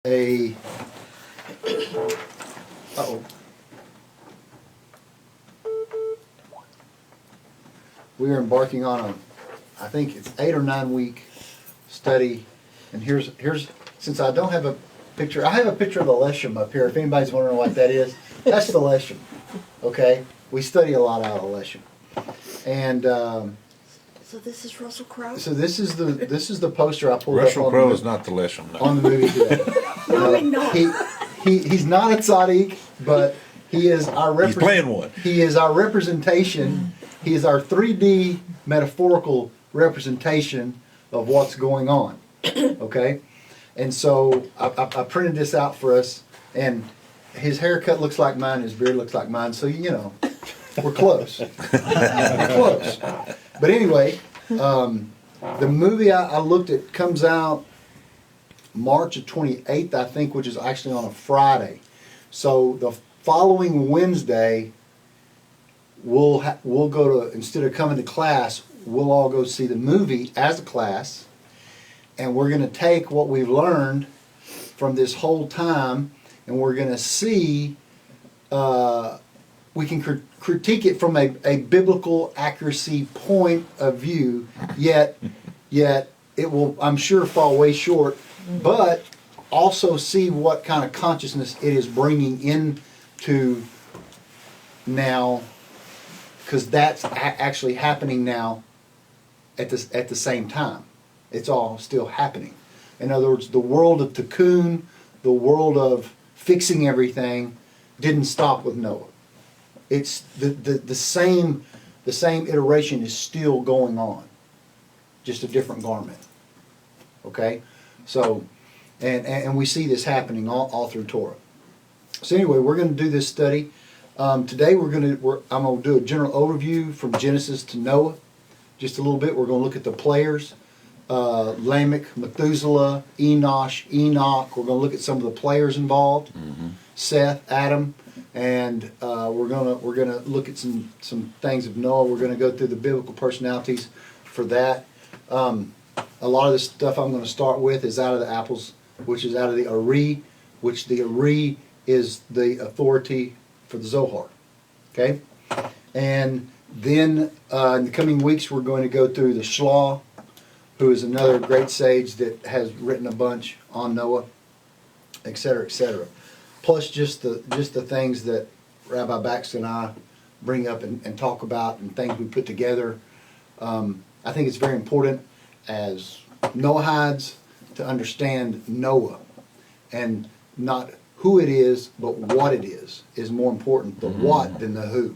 a uh-oh. We are embarking on I think it's 8 or 9 week study, and here's since I don't have a picture, I have a picture of the Leshem up here. If anybody's wondering what that is, that's the Leshem. Okay, we study a lot out of the Leshem, and so this is Russell Crowe. so this is the poster I pulled Russell up. Crowe is not the Leshem. No. On the movie today. He's not a tzaddik, but he is our He's playing one. He is our representation. He is our 3D metaphorical representation of what's going on. Okay, and so I printed this out for us, and his haircut looks like mine, his beard looks like mine. So we're close. We're close. But anyway, the movie I looked at comes out March 28th, I think, which is actually on a Friday. So the following Wednesday, we'll go to, instead of coming to class, we'll all go see the movie as a class, and we're going to take what we've learned from this whole time, and we're going to see, we can critique it from a biblical accuracy point of view, yet it will, I'm sure, fall way short, but also see what kind of consciousness it is bringing into now, because that's actually happening now at the same time. It's all still happening. In other words, the world of Tikkun, the world of fixing everything, didn't stop with Noah. It's the same iteration is still going on, just a different garment. Okay, so and we see this happening all through Torah. So anyway, we're going to do this study. Today I'm going to do a general overview from Genesis to Noah, just a little bit. We're going to look at the players, Lamech, Methuselah, Enosh, Enoch. We're going to look at some of the players involved, Seth, Adam, and we're gonna look at some things of Noah. We're going to go through the biblical personalities for that. A lot of the stuff I'm going to start with is out of the apples, which is out of the Ari, which the Ari is the authority for the Zohar. Okay? And then in the coming weeks we're going to go through the Shlah, who is another great sage that has written a bunch on Noah, etc., etc. Plus just the things that Rabbi Baxter and I bring up and talk about, and things we put together. I think it's very important as Noahides to understand Noah, and not who it is, but what it is more important. The what than the who.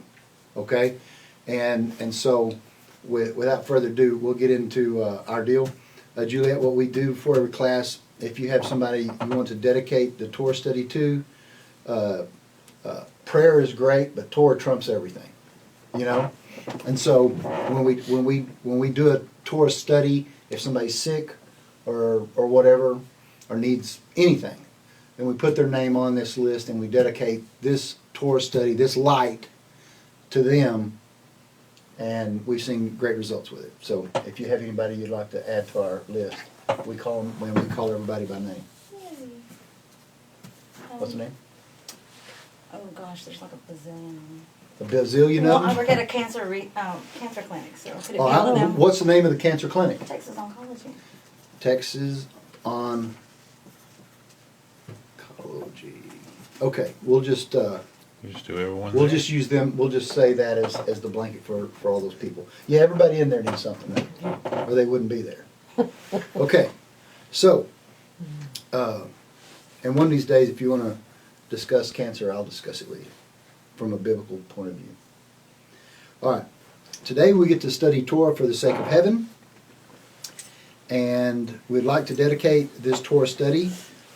Okay? And so without further ado, we'll get into our deal. Juliet, what we do for every class, if you have somebody you want to dedicate the Torah study to, prayer is great, but Torah trumps everything. And so when we do a Torah study, if somebody's sick or whatever, or needs anything, then we put their name on this list and we dedicate this Torah study, this light, to them, and we've seen great results with it. So if you have anybody you'd like to add to our list, we call them when we call everybody by name. What's the name? Oh gosh, there's like a bazillion. A bazillion Well, of I them? work at a cancer clinic, so could it be all of them? What's the name of the cancer clinic? Texas Oncology. Texas Oncology. Okay, we'll just You just do everyone. we'll just use them. We'll just say that as the blanket for all those people. Yeah, everybody in there needs something, right? Or they wouldn't be there. Okay, so and one of these days, if you want to discuss cancer, I'll discuss it with you from a biblical point of view. All right, today we get to study Torah for the sake of heaven, and we'd like to dedicate this Torah study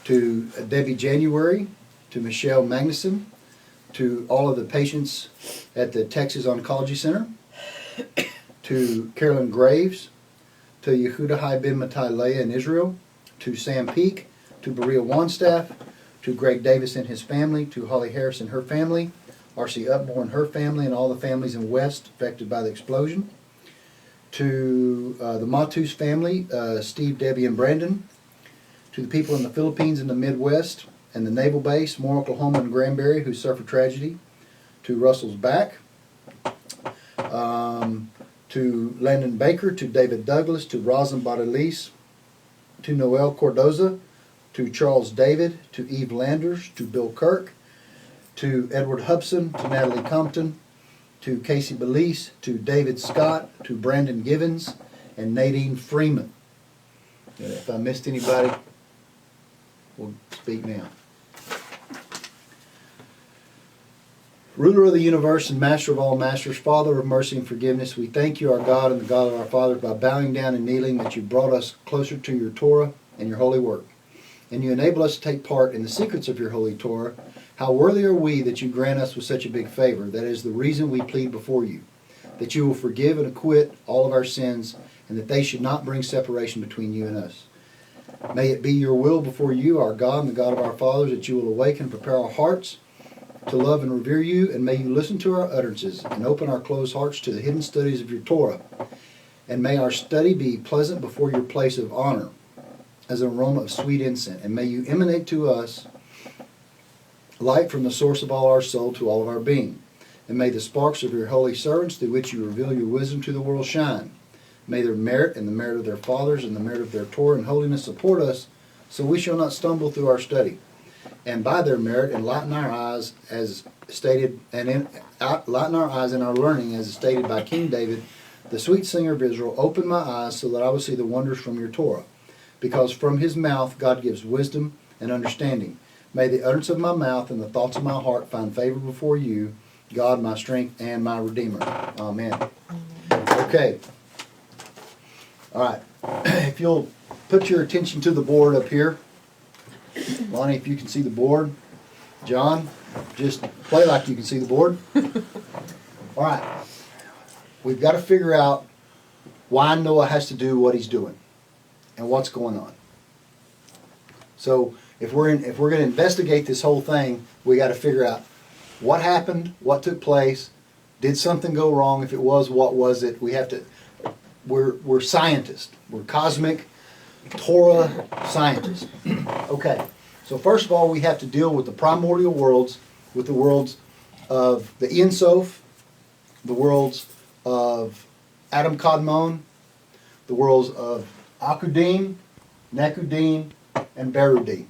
to Debbie January, to Michelle Magnuson, to all of the patients at the Texas Oncology Center, to Carolyn Graves, to Yehudahai Ben Matai Leah in Israel, to Sam Peak, to Berea Wanstaff, to Greg Davis and his family, to Holly Harris and her family, R.C. Upmore and her family, and all the families in West affected by the explosion, to the Matus family, Steve, Debbie, and Brandon, To the people in the Philippines and the Midwest and the Naval Base, Moore, Oklahoma, and Granbury who suffered tragedy. To Russell's Back. To Landon Baker, to David Douglas, to Rosin Badalis, to Noel Cordoza, to Charles David, to Eve Landers, to Bill Kirk, to Edward Hubson, to Natalie Compton, to Casey Belize, to David Scott, to Brandon Givens, and Nadine Freeman. If I missed anybody, we'll speak now. Ruler of the universe and master of all masters, Father of mercy and forgiveness, we thank you, our God and the God of our fathers, by bowing down and kneeling, that you brought us closer to your Torah and your holy work. And you enable us to take part in the secrets of your holy Torah. How worthy are we that you grant us with such a big favor. That is the reason we plead before you, that you will forgive and acquit all of our sins, and that they should not bring separation between you and us. May it be your will before you, our God and the God of our fathers, that you will awaken and prepare our hearts to love and revere you, and may you listen to our utterances and open our closed hearts to the hidden studies of your Torah. And may our study be pleasant before your place of honor, as an aroma of sweet incense. And may you emanate to us light from the source of all our soul to all of our being. And may the sparks of your holy servants, through which you reveal your wisdom to the world, shine. May their merit and the merit of their fathers and the merit of their Torah and holiness support us, so we shall not stumble through our study. And by their merit enlighten our eyes, as stated, enlighten our eyes in our learning, as stated by King David, the sweet singer of Israel. Open my eyes so that I will see the wonders from your Torah, because from his mouth God gives wisdom and understanding. May the utterance of my mouth and the thoughts of my heart find favor before you, God, my strength and my Redeemer. Amen. Okay. All right. If you'll put your attention to the board up here. Lonnie, if you can see the board. John, just play like you can see the board. All right. We've got to figure out why Noah has to do what he's doing and what's going on. So if we're going to investigate this whole thing, we got to figure out what happened, what took place, did something go wrong? If it was, what was it? We have to. We're scientists. We're cosmic Torah scientists. Okay. So first of all, we have to deal with the primordial worlds, with the worlds of the Ein Sof, the worlds of Adam Kadmon, the worlds of Akudim, Nekudim, and Berudim.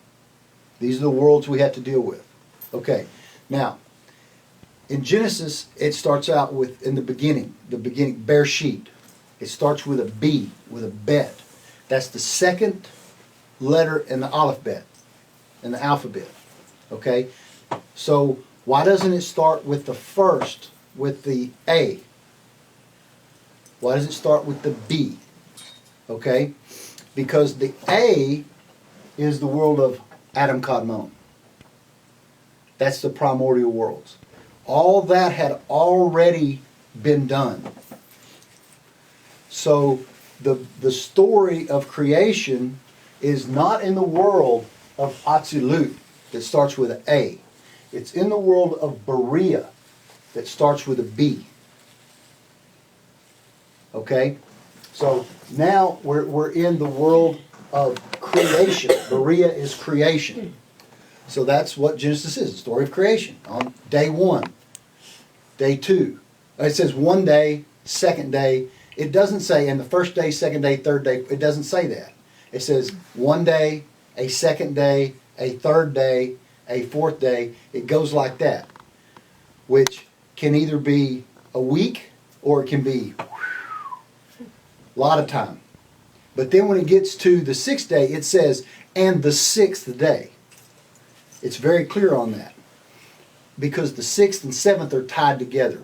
These are the worlds we have to deal with. Okay. Now, in Genesis, it starts out with, in the beginning, Bereshit. It starts with a B, with a bet. That's the second letter in the alphabet. Okay? So, why doesn't it start with the first, with the A? Why does it start with the B? Okay? Because the A is the world of Adam Kadmon. That's the primordial worlds. All that had already been done. So the story of creation is not in the world of Atzilut that starts with an A. It's in the world of Berea that starts with a B. Okay? So now we're in the world of creation. Berea is creation. So that's what Genesis is, the story of creation. On day 1, day 2. It says one day, second day. It doesn't say in the first day, second day, third day. It doesn't say that. It says one day, a second day, a third day, a fourth day. It goes like that, which can either be a week or it can be a lot of time. But then when it gets to the 6th day, it says, and the 6th day. It's very clear on that, because the 6th and 7th are tied together.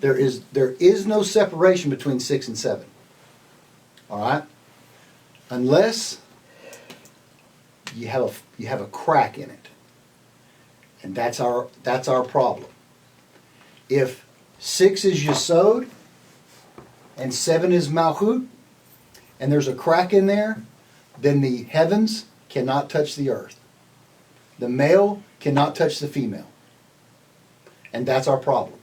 There is no separation between 6 and 7. All right? Unless you have a crack in it. And that's our problem. If 6 is Yesod and 7 is Malchut, and there's a crack in there, then the heavens cannot touch the earth. The male cannot touch the female. And that's our problem.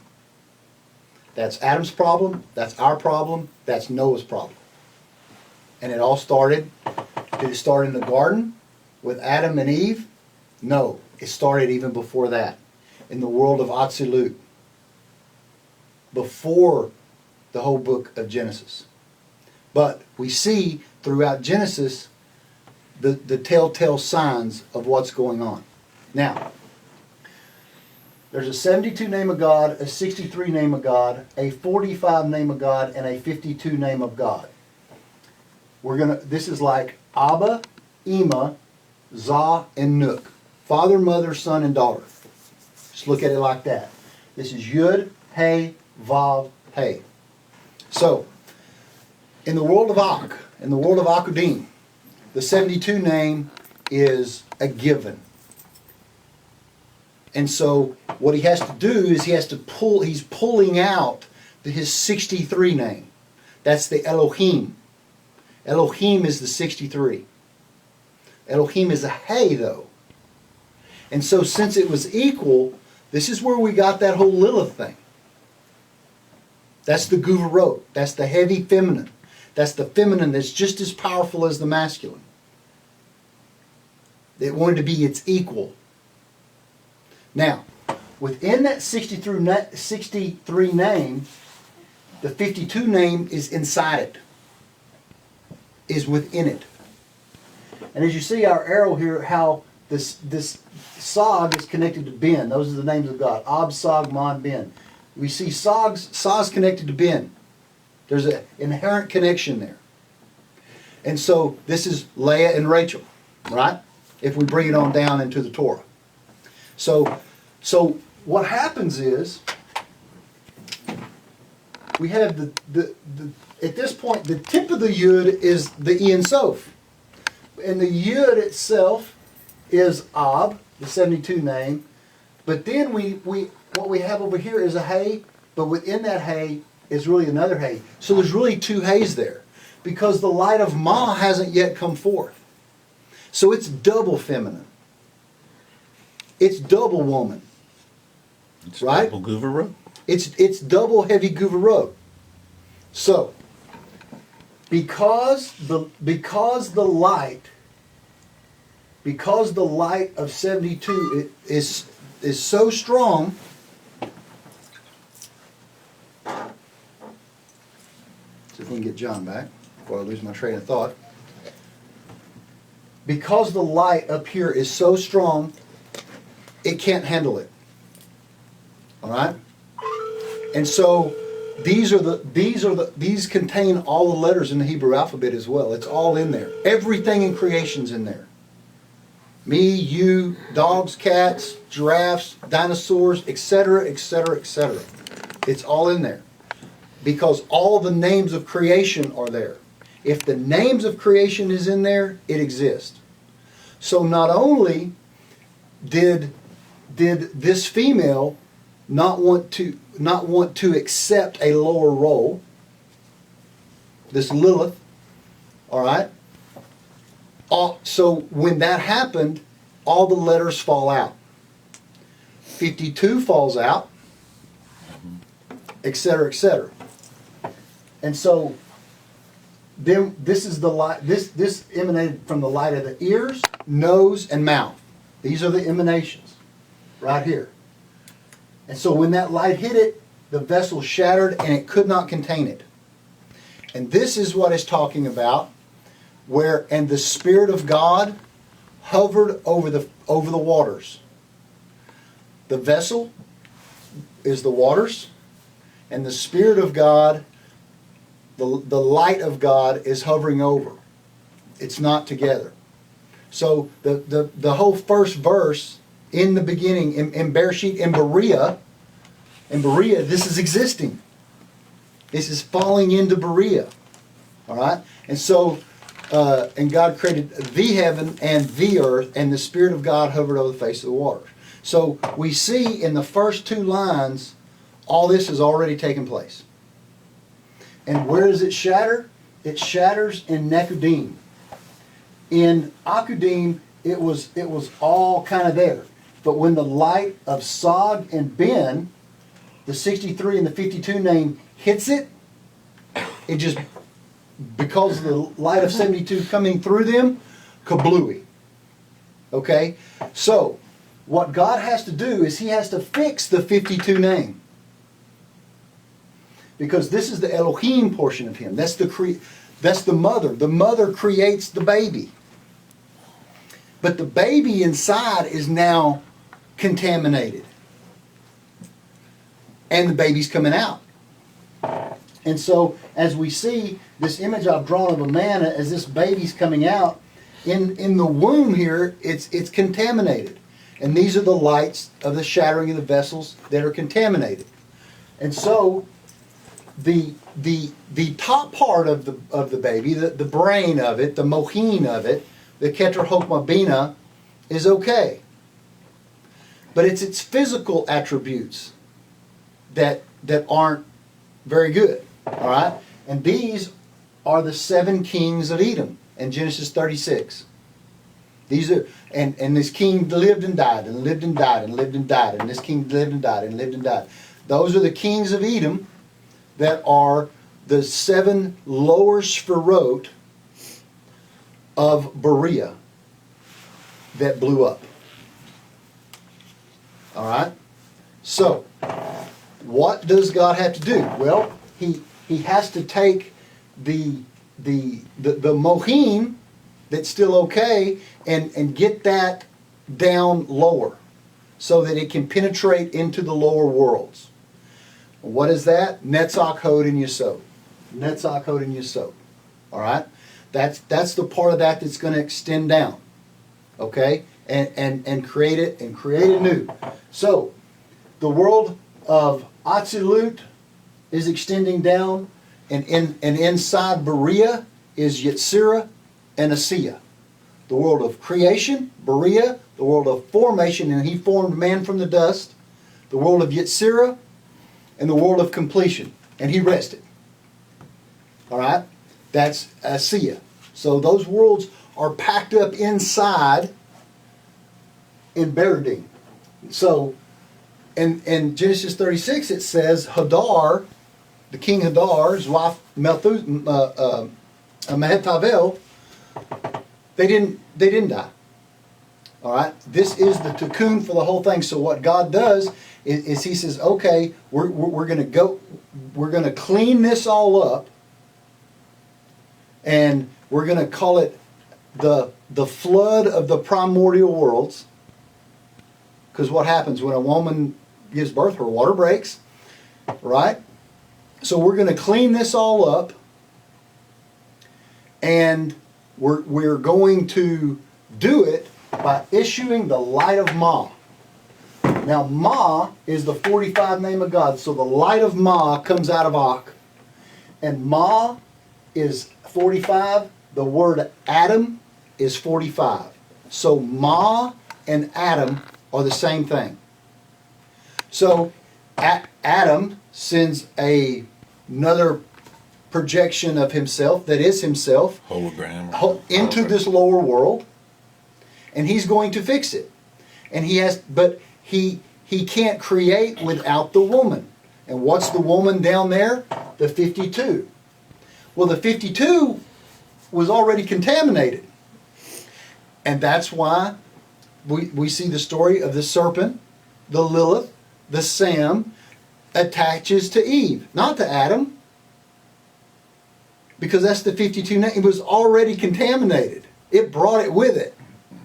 That's Adam's problem, that's our problem, that's Noah's problem. And it all started, did it start in the garden? with Adam and Eve? No, it started even before that, in the world of Atzilut, before the whole book of Genesis. But we see throughout Genesis the telltale signs of what's going on. Now, there's a 72 name of God, a 63 name of God, a 45 name of God, and a 52 name of God. This is like Abba, Ema, Zah, and Nook. Father, mother, son, and daughter. Just look at it like that. This is Yud, Hey, Vav, Hey. So, in the world of Ak, in the world of Akudim, the 72 name is a given. And so what he has to do is he's pulling out his 63 name. That's the Elohim. Elohim is the 63. Elohim is a Hey, though. And so since it was equal, this is where we got that whole Lilith thing. That's the Guvarot. That's the heavy feminine. That's the feminine that's just as powerful as the masculine. It wanted to be its equal. Now, within that 63 name, the 52 name is inside it, is within it. And as you see our arrow here, how this Sag is connected to Ben. Those are the names of God. Ab, Sag, Mod, Ben. We see Sag's connected to Ben. There's an inherent connection there. And so this is Leah and Rachel, right? If we bring it on down into the Torah. So what happens is we have the at this point the tip of the Yud is the Ein Sof. And the Yud itself is Ab, the 72 name. But then what we have over here is a Hey, but within that Hey is really another Hey. So there's really two Heys there, because the light of Ma hasn't yet come forth. So it's double feminine. It's double woman. It's right? double Guvarot. It's double heavy Guvarot. So because the light of 72 is so strong. See if we can get John back before I lose my train of thought. Because the light up here is so strong, it can't handle it. All right? And so these contain all the letters in the Hebrew alphabet as well. It's all in there. Everything in creation's in there. Me, you, dogs, cats, giraffes, dinosaurs, etc., etc., etc. It's all in there. Because all the names of creation are there. If the names of creation is in there, it exists. So not only did this female not want to accept a lower role, this Lilith, all right? So when that happened, all the letters fall out. 52 falls out, etc., etc. And so then this is the light. This emanated from the light of the ears, nose, and mouth. These are the emanations right here. And so when that light hit it, the vessel shattered and it could not contain it. And this is what it's talking about, and the Spirit of God hovered over the waters. The vessel is the waters, and the Spirit of God, the light of God, is hovering over. It's not together. So the whole first verse, in the beginning, in Bereshit, in Berea, this is existing. This is falling into Berea. All right? And so, and God created the heaven and the earth, and the Spirit of God hovered over the face of the waters. So we see in the first two lines, all this has already taken place. And where does it shatter? It shatters in Nekudim. In Akudim, it was all kind of there. But when the light of Sag and Ben, the 63 and the 52 name, hits it, it just, because of the light of 72 coming through them, kablooey. Okay? So, what God has to do is He has to fix the 52 name. Because this is the Elohim portion of Him. That's the mother. The mother creates the baby. But the baby inside is now contaminated. And the baby's coming out. And so, as we see this image I've drawn of a man as this baby's coming out, in the womb here, it's contaminated. And these are the lights of the shattering of the vessels that are contaminated. And so, the top part of the baby, the brain of it, the mohin of it, the keter hokmah bina, is okay. But it's its physical attributes that aren't very good. All right? And these are the 7 kings of Edom in Genesis 36. These are, and this king lived and died, and lived and died, and lived and died, and this king lived and died, and lived and died. Those are the kings of Edom that are the 7 lower sphirot of Berea that blew up. All right? So, what does God have to do? Well, He has to take the mohim that's still okay and get that down lower so that it can penetrate into the lower worlds. What is that? Netzach, Hod, and Yesod. Netzach, Hod, and Yesod. All right? That's the part of that that's going to extend down. Okay? And create it new. So, the world of Atzilut is extending down, and inside Berea is Yetzirah and Asiya. The world of creation, Berea, the world of formation, and He formed man from the dust, the world of Yetzirah, and the world of completion, and He rested. All right? That's Asiya. So those worlds are packed up inside in Beredim. So, in Genesis 36 it says Hadar, the king Hadar's wife Mehetabel, they didn't die. All right, this is the tikkun for the whole thing. So what God does is He says, okay, we're going to clean this all up, and we're going to call it the flood of the primordial worlds. Because what happens when a woman gives birth? Her water breaks, right? So we're going to clean this all up, and we're going to do it by issuing the light of Ma. Now Ma is the 45 name of God, so the light of Ma comes out of Ak. And Ma is 45, the word Adam is 45. So Ma and Adam are the same thing. So Adam sends another projection of himself that is himself hologram into this lower world, and he's going to fix it. And but he can't create without the woman. And what's the woman down there? The 52. Well, the 52 was already contaminated. And that's why we see the story of the serpent, the Lilith, the Sam, attaches to Eve, not to Adam. Because that's the 52 name. It was already contaminated. It brought it with it,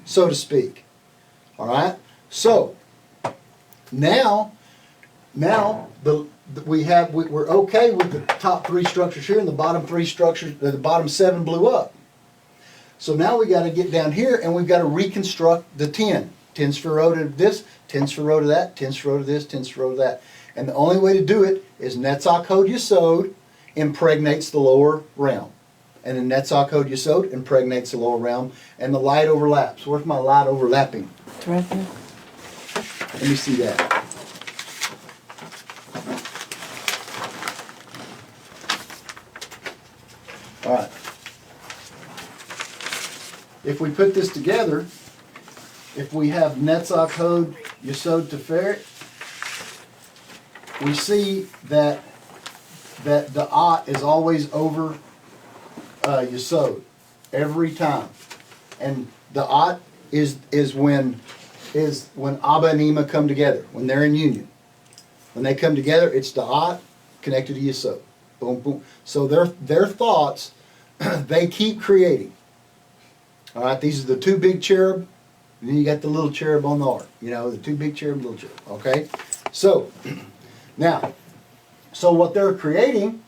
so to speak. All right? So, now we're okay with the top 3 structures here, and the bottom 3 structures, the bottom 7 blew up. So now we got to get down here, and we've got to reconstruct the 10. 10 sphirot of this, 10 sphirot of that, 10 sphirot of this, 10 sphirot of that. And the only way to do it is Netzach Hod Yesod impregnates the lower realm. And then Netzach Hod Yesod impregnates the lower realm, and the light overlaps. Where's my light overlapping? It's right there. Let me see that. All right. If we put this together, if we have Netzach Hod Yesod Teferet, we see that the At is always over Yesod every time. And the At is when Abba and Ima come together, when they're in union. When they come together, it's Da'at connected to Yesod. Boom, boom. So their thoughts, they keep creating. All right, these are the two big cherub, and then you got the little cherub on the ark. You know, the two big cherub, little cherub. Okay? So, now, so what they're creating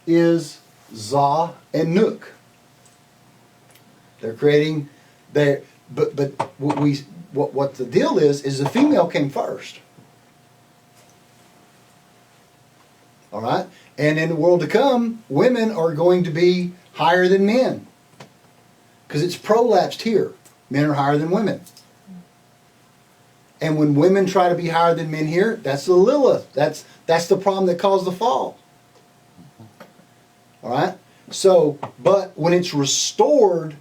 is Zah and Nook. They're creating their, but what the deal is the female came first. All right? And in the world to come, women are going to be higher than men. Because it's prolapsed here. Men are higher than women. And when women try to be higher than men here, that's the Lilith. That's the problem that caused the fall. All right? So, but when it's restored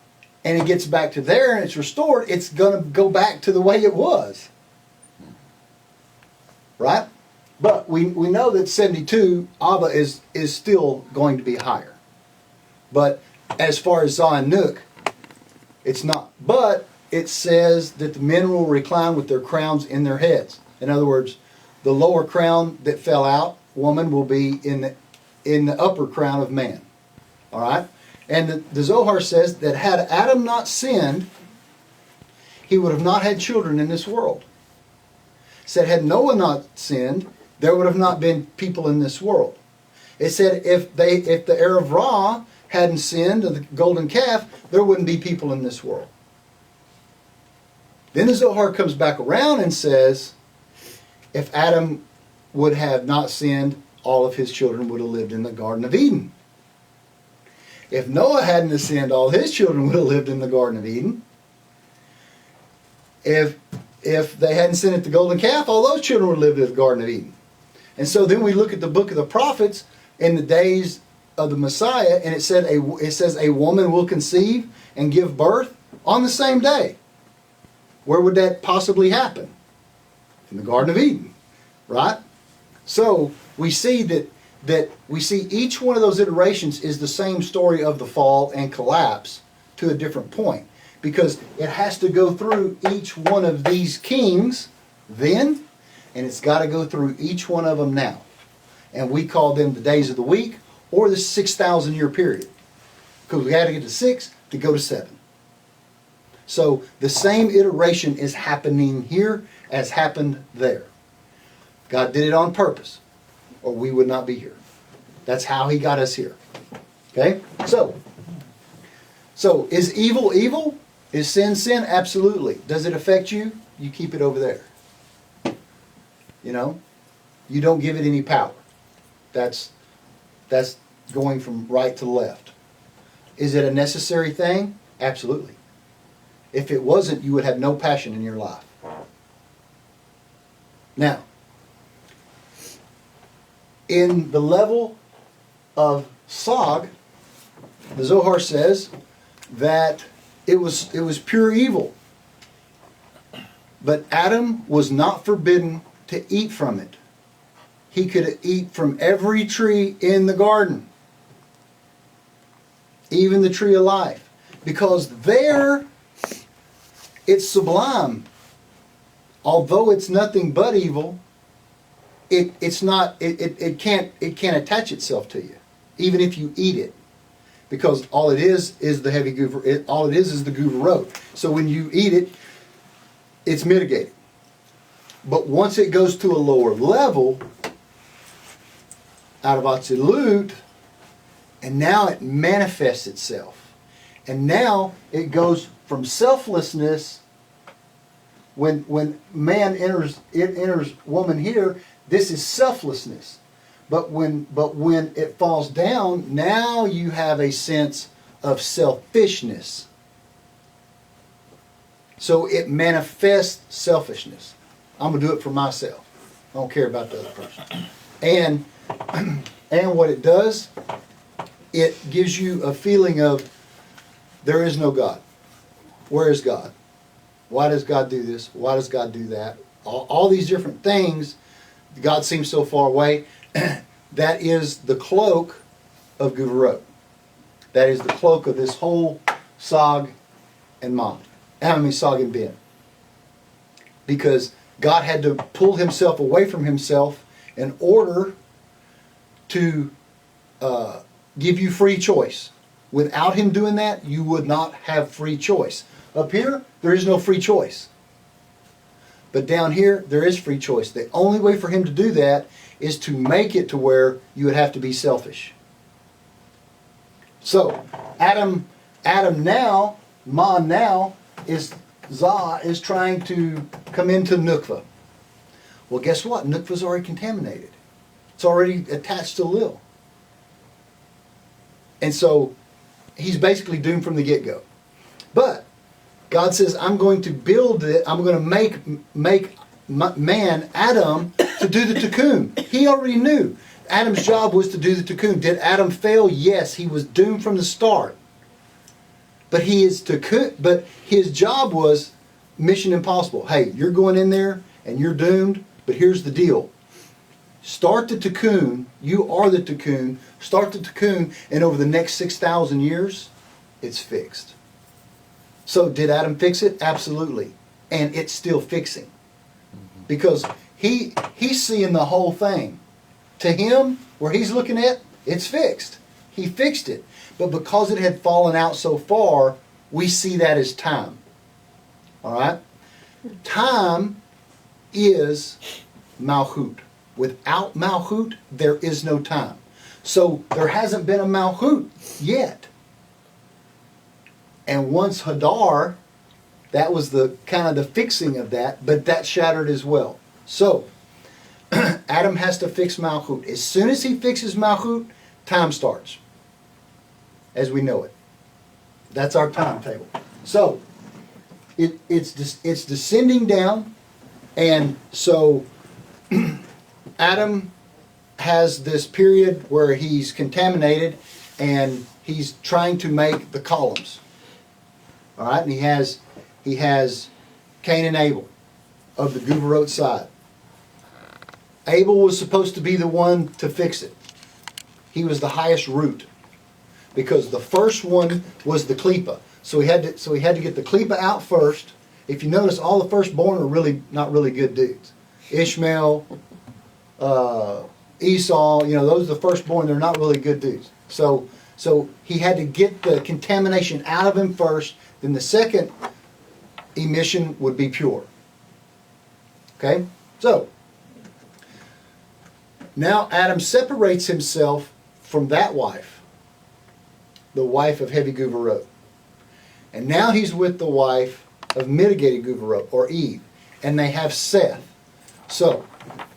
and it gets back to there and it's restored, it's going to go back to the way it was. Right? But we know that 72, Abba is still going to be higher. But as far as Zah and Nook, it's not. But it says that the men will recline with their crowns in their heads. In other words, the lower crown that fell out, woman, will be in the upper crown of man. All right? And the Zohar says that had Adam not sinned, he would have not had children in this world. It said had Noah not sinned, there would have not been people in this world. It said if the Erev Ra hadn't sinned, of the golden calf, there wouldn't be people in this world. Then the Zohar comes back around and says, if Adam would have not sinned, all of his children would have lived in the Garden of Eden. If Noah hadn't sinned, all his children would have lived in the Garden of Eden. If they hadn't sinned at the golden calf, all those children would have lived in the Garden of Eden. And so then we look at the book of the prophets in the days of the Messiah, and it says a woman will conceive and give birth on the same day. Where would that possibly happen? In the Garden of Eden, right? So we see that we see each one of those iterations is the same story of the fall and collapse to a different point, because it has to go through each one of these kings then, and it's got to go through each one of them now. And we call them the days of the week or the 6,000 year period, because we had to get to 6 to go to 7. So the same iteration is happening here as happened there. God did it on purpose, or we would not be here. That's how he got us here. Okay? So is evil evil? Is sin sin? Absolutely. Does it affect you? You keep it over there. You know? You don't give it any power. That's going from right to left. Is it a necessary thing? Absolutely. If it wasn't, you would have no passion in your life. Now, in the level of Sog, the Zohar says that it was pure evil. But Adam was not forbidden to eat from it. He could eat from every tree in the garden, even the tree of life, because there it's sublime. Although it's nothing but evil, it can't attach itself to you, even if you eat it, because all it is the heavy guver. All it is the guverot. So when you eat it, it's mitigated. But once it goes to a lower level, out of Atzilut, and now it manifests itself. And now it goes from selflessness, when man enters woman here, this is selflessness. But when it falls down, now you have a sense of selfishness. So it manifests selfishness. I'm going to do it for myself. I don't care about the other person. And what it does, it gives you a feeling of there is no God. Where is God? Why does God do this? Why does God do that? All these different things. God seems so far away. That is the cloak of Guverot. That is the cloak of this whole Sog and Mom. Sogin Ben. Because God had to pull himself away from himself in order to give you free choice. Without him doing that, you would not have free choice. Up here, there is no free choice. But down here, there is free choice. The only way for him to do that is to make it to where you would have to be selfish. So, Adam now, Zah is trying to come into Nukva. Well, guess what? Nukva's already contaminated. It's already attached to Lil. And so, he's basically doomed from the get-go. But God says, I'm going to build it, I'm going to make man, Adam, to do the tikkun. He already knew. Adam's job was to do the tikkun. Did Adam fail? Yes, he was doomed from the start. But his job was mission impossible. Hey, you're going in there and you're doomed, but here's the deal. Start the tikkun, you are the tikkun, start the tikkun, and over the next 6,000 years, it's fixed. So did Adam fix it? Absolutely. And it's still fixing. Because he's seeing the whole thing. To him, where he's looking at, it's fixed. He fixed it. But because it had fallen out so far, we see that as time. Alright? Time is Malchut. Without Malchut, there is no time. So there hasn't been a Malchut yet. And once Hadar, that was the kind of the fixing of that, but that shattered as well. So, Adam has to fix Malchut. As soon as he fixes Malchut, time starts. As we know it. That's our timetable. So, it's descending down, and so Adam has this period where he's contaminated, and he's trying to make the columns. All right, and he has Cain and Abel of the Guvarot side. Abel was supposed to be the one to fix it. He was the highest root because the first one was the klipa. So he had to get the klipa out first. If you notice, all the firstborn are really not really good dudes. Ishmael, Esau, those are the firstborn. They're not really good dudes. So he had to get the contamination out of him first. Then the second emission would be pure. Okay? So, now Adam separates himself from that wife, the wife of heavy Guvarot. And now he's with the wife of mitigated Guvarot, or Eve. And they have Seth. So,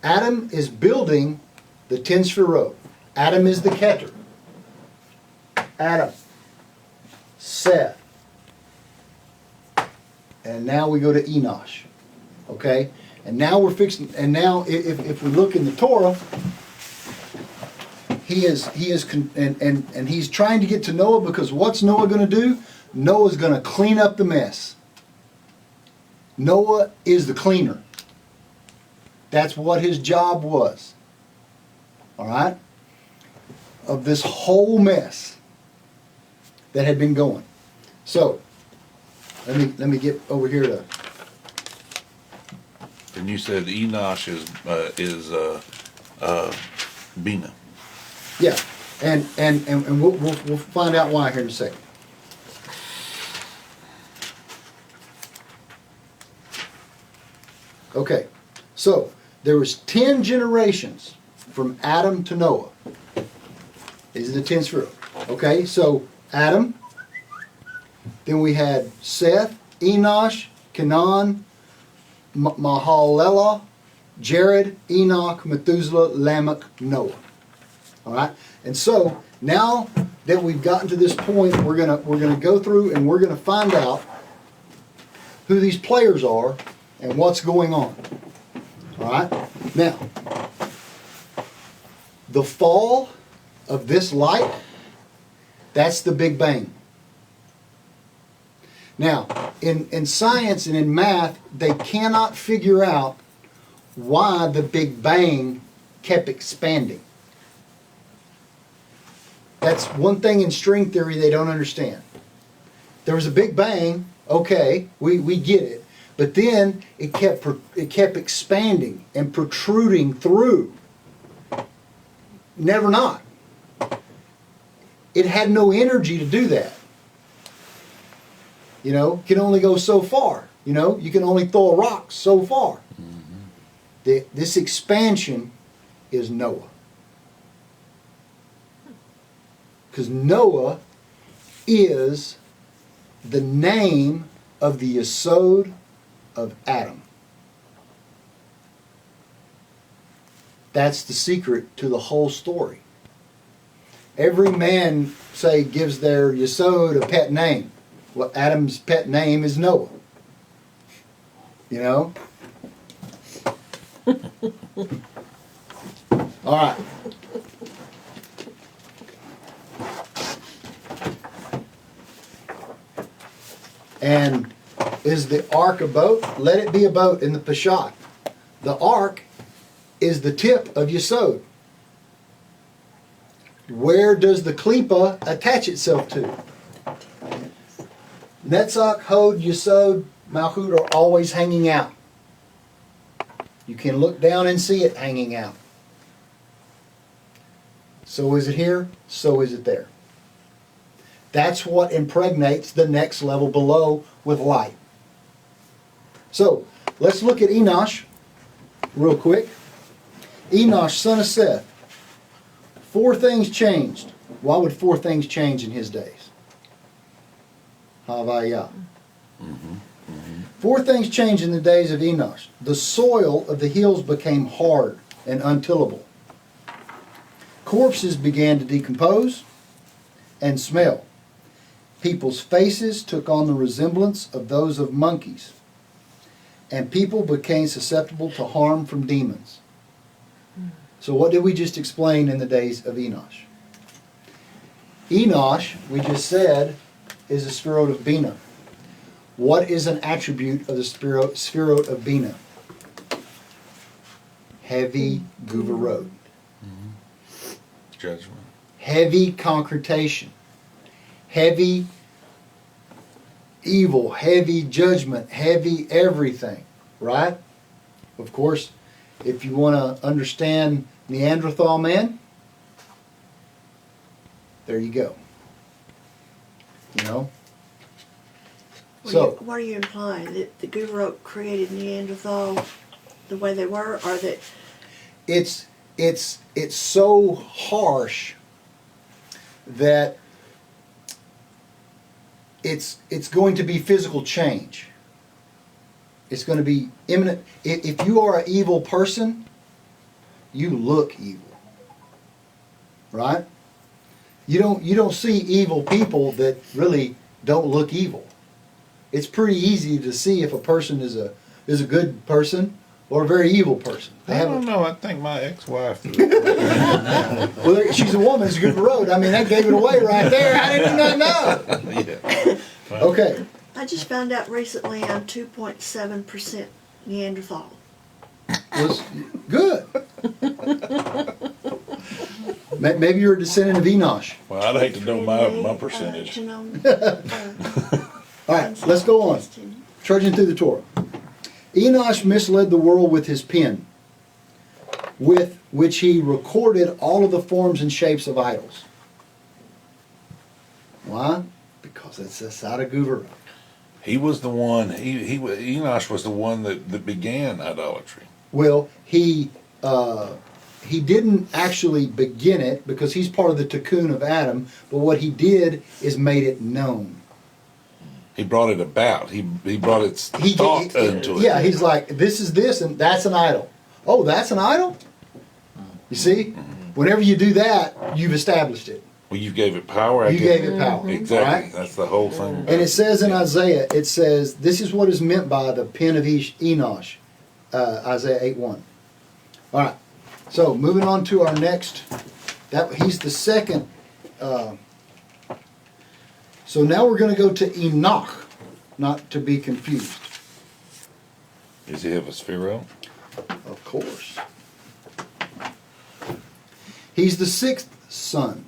Adam is building the 10 Sefirot. Adam is the Keter. Adam. Seth. And now we go to Enosh. Okay? And now we're fixing, and now if we look in the Torah, he's trying to get to Noah, because what's Noah going to do? Noah's going to clean up the mess. Noah is the cleaner. That's what his job was. Alright? Of this whole mess that had been going. So, let me get over here to. And you said Enosh is Bina. Yeah, and we'll find out why here in a second. Okay, so there was 10 generations from Adam to Noah. These are the 10 Sefirot. Okay, so Adam. Then we had Seth, Enosh, Canaan, Mahalalel, Jared, Enoch, Methuselah, Lamech, Noah. All right, and so now that we've gotten to this point, we're gonna go through and we're gonna find out who these players are and what's going on. All right, now the fall of this light, that's the Big Bang. Now, in science and in math, they cannot figure out why the Big Bang kept expanding. That's one thing in string theory they don't understand. There was a Big Bang, Okay, we get it. But then it kept expanding and protruding through. Never not. It had no energy to do that. You know, can only go so far. You know, you can only throw a rock so far. This expansion is Noah. Because Noah is the name of the Yesod of Adam. That's the secret to the whole story. Every man, say, gives their Yesod a pet name. Well, Adam's pet name is Noah. You know? All right. And is the ark a boat? Let it be a boat in the Peshat. The ark is the tip of Yesod. Where does the klipa attach itself to? Netzach, Hod, Yesod, Malchut are always hanging out. You can look down and see it hanging out. So is it here, so is it there. That's what impregnates the next level below with light. So, let's look at Enosh real quick. Enosh, son of Seth. 4 things changed. Why would 4 things change in his days? Havaya. 4 things changed in the days of Enosh. The soil of the hills became hard and untillable. Corpses began to decompose and smell. People's faces took on the resemblance of those of monkeys. And people became susceptible to harm from demons. So what did we just explain in the days of Enosh? Enosh, we just said, is a Sphirot of Bina. What is an attribute of the Sphirot of Bina? Heavy Guvarot. Judgment. Heavy concretation. Heavy evil, heavy judgment, heavy everything. Right? Of course, if you want to understand Neanderthal man, there you go. You know? What are you implying? That the Guru created Neanderthal the way they were, or that it's so harsh that it's going to be physical change. It's going to be imminent. If you are an evil person, you look evil. Right? You don't see evil people that really don't look evil. It's pretty easy to see if a person is a good person or a very evil person. I don't know. I think my ex-wife. Well, she's a woman. It's a good road. I mean, that gave it away right there. I didn't know. Yeah. Okay. I just found out recently I'm 2.7% Neanderthal. Was good. Maybe you're a descendant of Enosh. Well, I'd hate to know my percentage. All right, let's go on. Trudging through the Torah. Enosh misled the world with his pen, with which he recorded all of the forms and shapes of idols. Why? Because it's a side of Guvera. He was the one. Enosh was the one that began idolatry. Well, he didn't actually begin it because he's part of the tikkun of Adam, but what he did is made it known. He brought it about. He brought its thought into it. Yeah, he's like, this is this, and that's an idol. Oh, that's an idol? You see? Whenever you do that, you've established it. Well, you gave it power. You gave it power. Exactly. Right? That's the whole thing. And it says in Isaiah, it says, this is what is meant by the pen of Enosh. Isaiah 8:1. All right. So, moving on to our next. He's the second. So now we're going to go to Enoch, not to be confused. Does he have a Sphiro? Of course. He's the 6th son.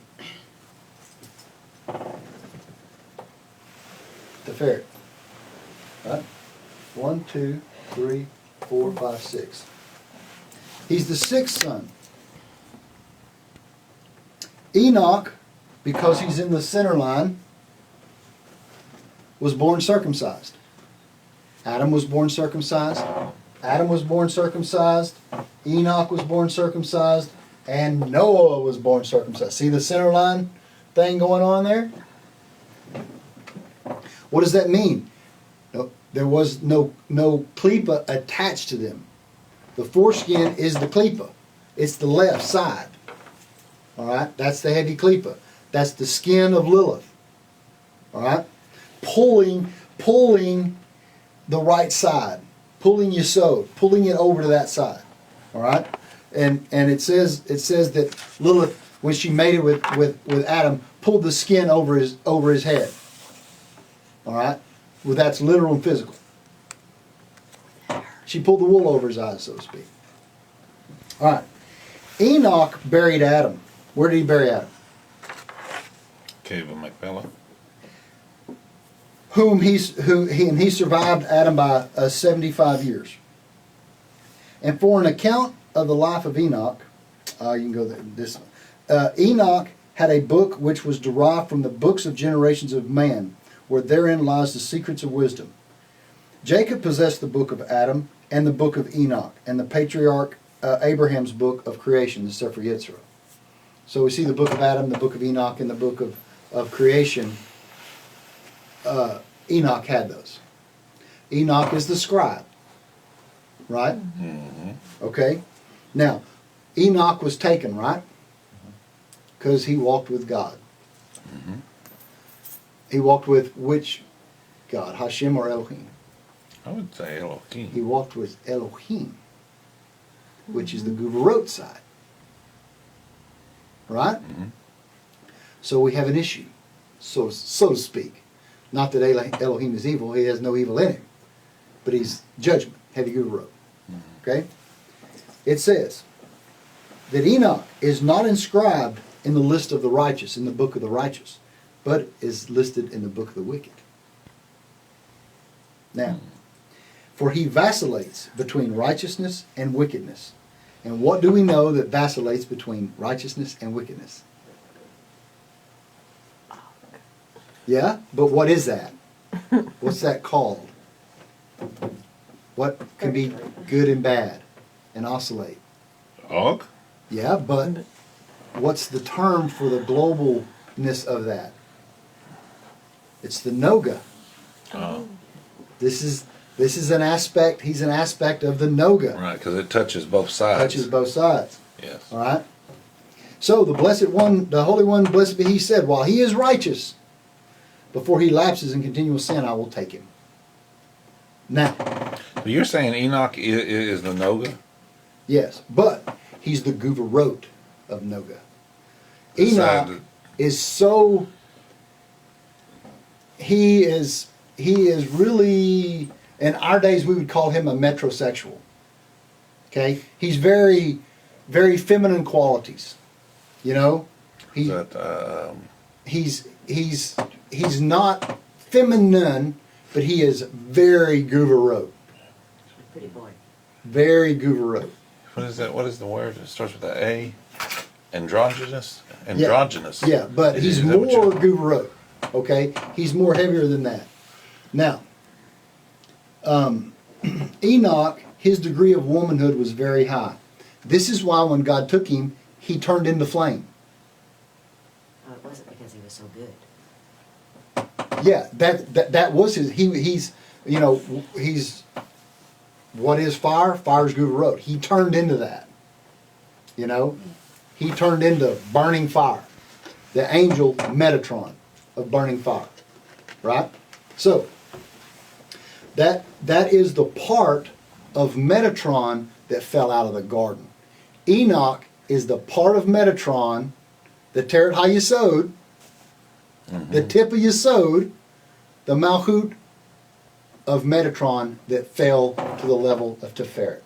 The ferret. 1, 2, 3, 4, 5, 6. He's the sixth son. Enoch, because he's in the center line, was born circumcised. Adam was born circumcised. Adam was born circumcised. Enoch was born circumcised. And Noah was born circumcised. See the center line thing going on there? What does that mean? No, there was no klipa attached to them. The foreskin is the klipa. It's the left side. All right? That's the heavy klipa. That's the skin of Lilith. All right? Pulling the right side. Pulling Yesod. Pulling it over to that side. All right? And it says that Lilith, when she mated with Adam, pulled the skin over his head. All right? Well, that's literal and physical. She pulled the wool over his eyes, so to speak. All right. Enoch buried Adam. Where did he bury Adam? Cave of Machpelah. He survived Adam by 75 years. And for an account of the life of Enoch, you can go there. This Enoch had a book which was derived from the books of generations of man, where therein lies the secrets of wisdom. Jacob possessed the book of Adam and the book of Enoch and the patriarch Abraham's book of creation, the Sefer Yetzirah. So we see the book of Adam, the book of Enoch, and the book of creation. Enoch had those. Enoch is the scribe, right? Mm-hmm. Okay. Now, Enoch was taken, right? Because he walked with God. Mm-hmm. He walked with which God? Hashem or Elohim? I would say Elohim. He walked with Elohim, which is the Guvarot side. Right? Mm-hmm. So we have an issue, so to speak. Not that Elohim is evil, he has no evil in him. But he's judgment, heavy Guvarot. Okay? It says that Enoch is not inscribed in the list of the righteous, in the book of the righteous, but is listed in the book of the wicked. Now, for he vacillates between righteousness and wickedness. And what do we know that vacillates between righteousness and wickedness? Yeah? But what is that? What's that called? What can be good and bad and oscillate? Og? Yeah, but what's the term for the globalness of that? It's the Noga. Oh. This is an aspect, he's an aspect of the Noga. Right, because it touches both sides. Touches both sides. Yes. All right? So the Blessed One, the Holy One, blessed be He, said, while he is righteous, before he lapses in continual sin, I will take him. Now. But you're saying Enoch is the Noga? Yes, but he's the Guvarot of Noga. Decided. Enoch is so, he is really, in our days we would call him a metrosexual. Okay? He's very, very feminine qualities. You know? He's not feminine, but he is very Guvarot. Pretty boy. Very Guvarot. What is that? What is the word? It starts with an A. Androgynous? Androgynous. Yeah, but he's Is that more what Guvarot. Okay? He's more heavier than that. Now, Enoch, his degree of womanhood was very high. This is why when God took him, he turned into flame. Oh, it wasn't because he was so good. Yeah, that was his. He's what is fire? Fire's Guvarot. He turned into that. You know, he turned into burning fire, the angel Metatron of burning fire, right? So that is the part of Metatron that fell out of the garden. Enoch is the part of Metatron, the Teret HaYesod, the tip of Yesod, the Malchut of Metatron that fell to the level of Teferet.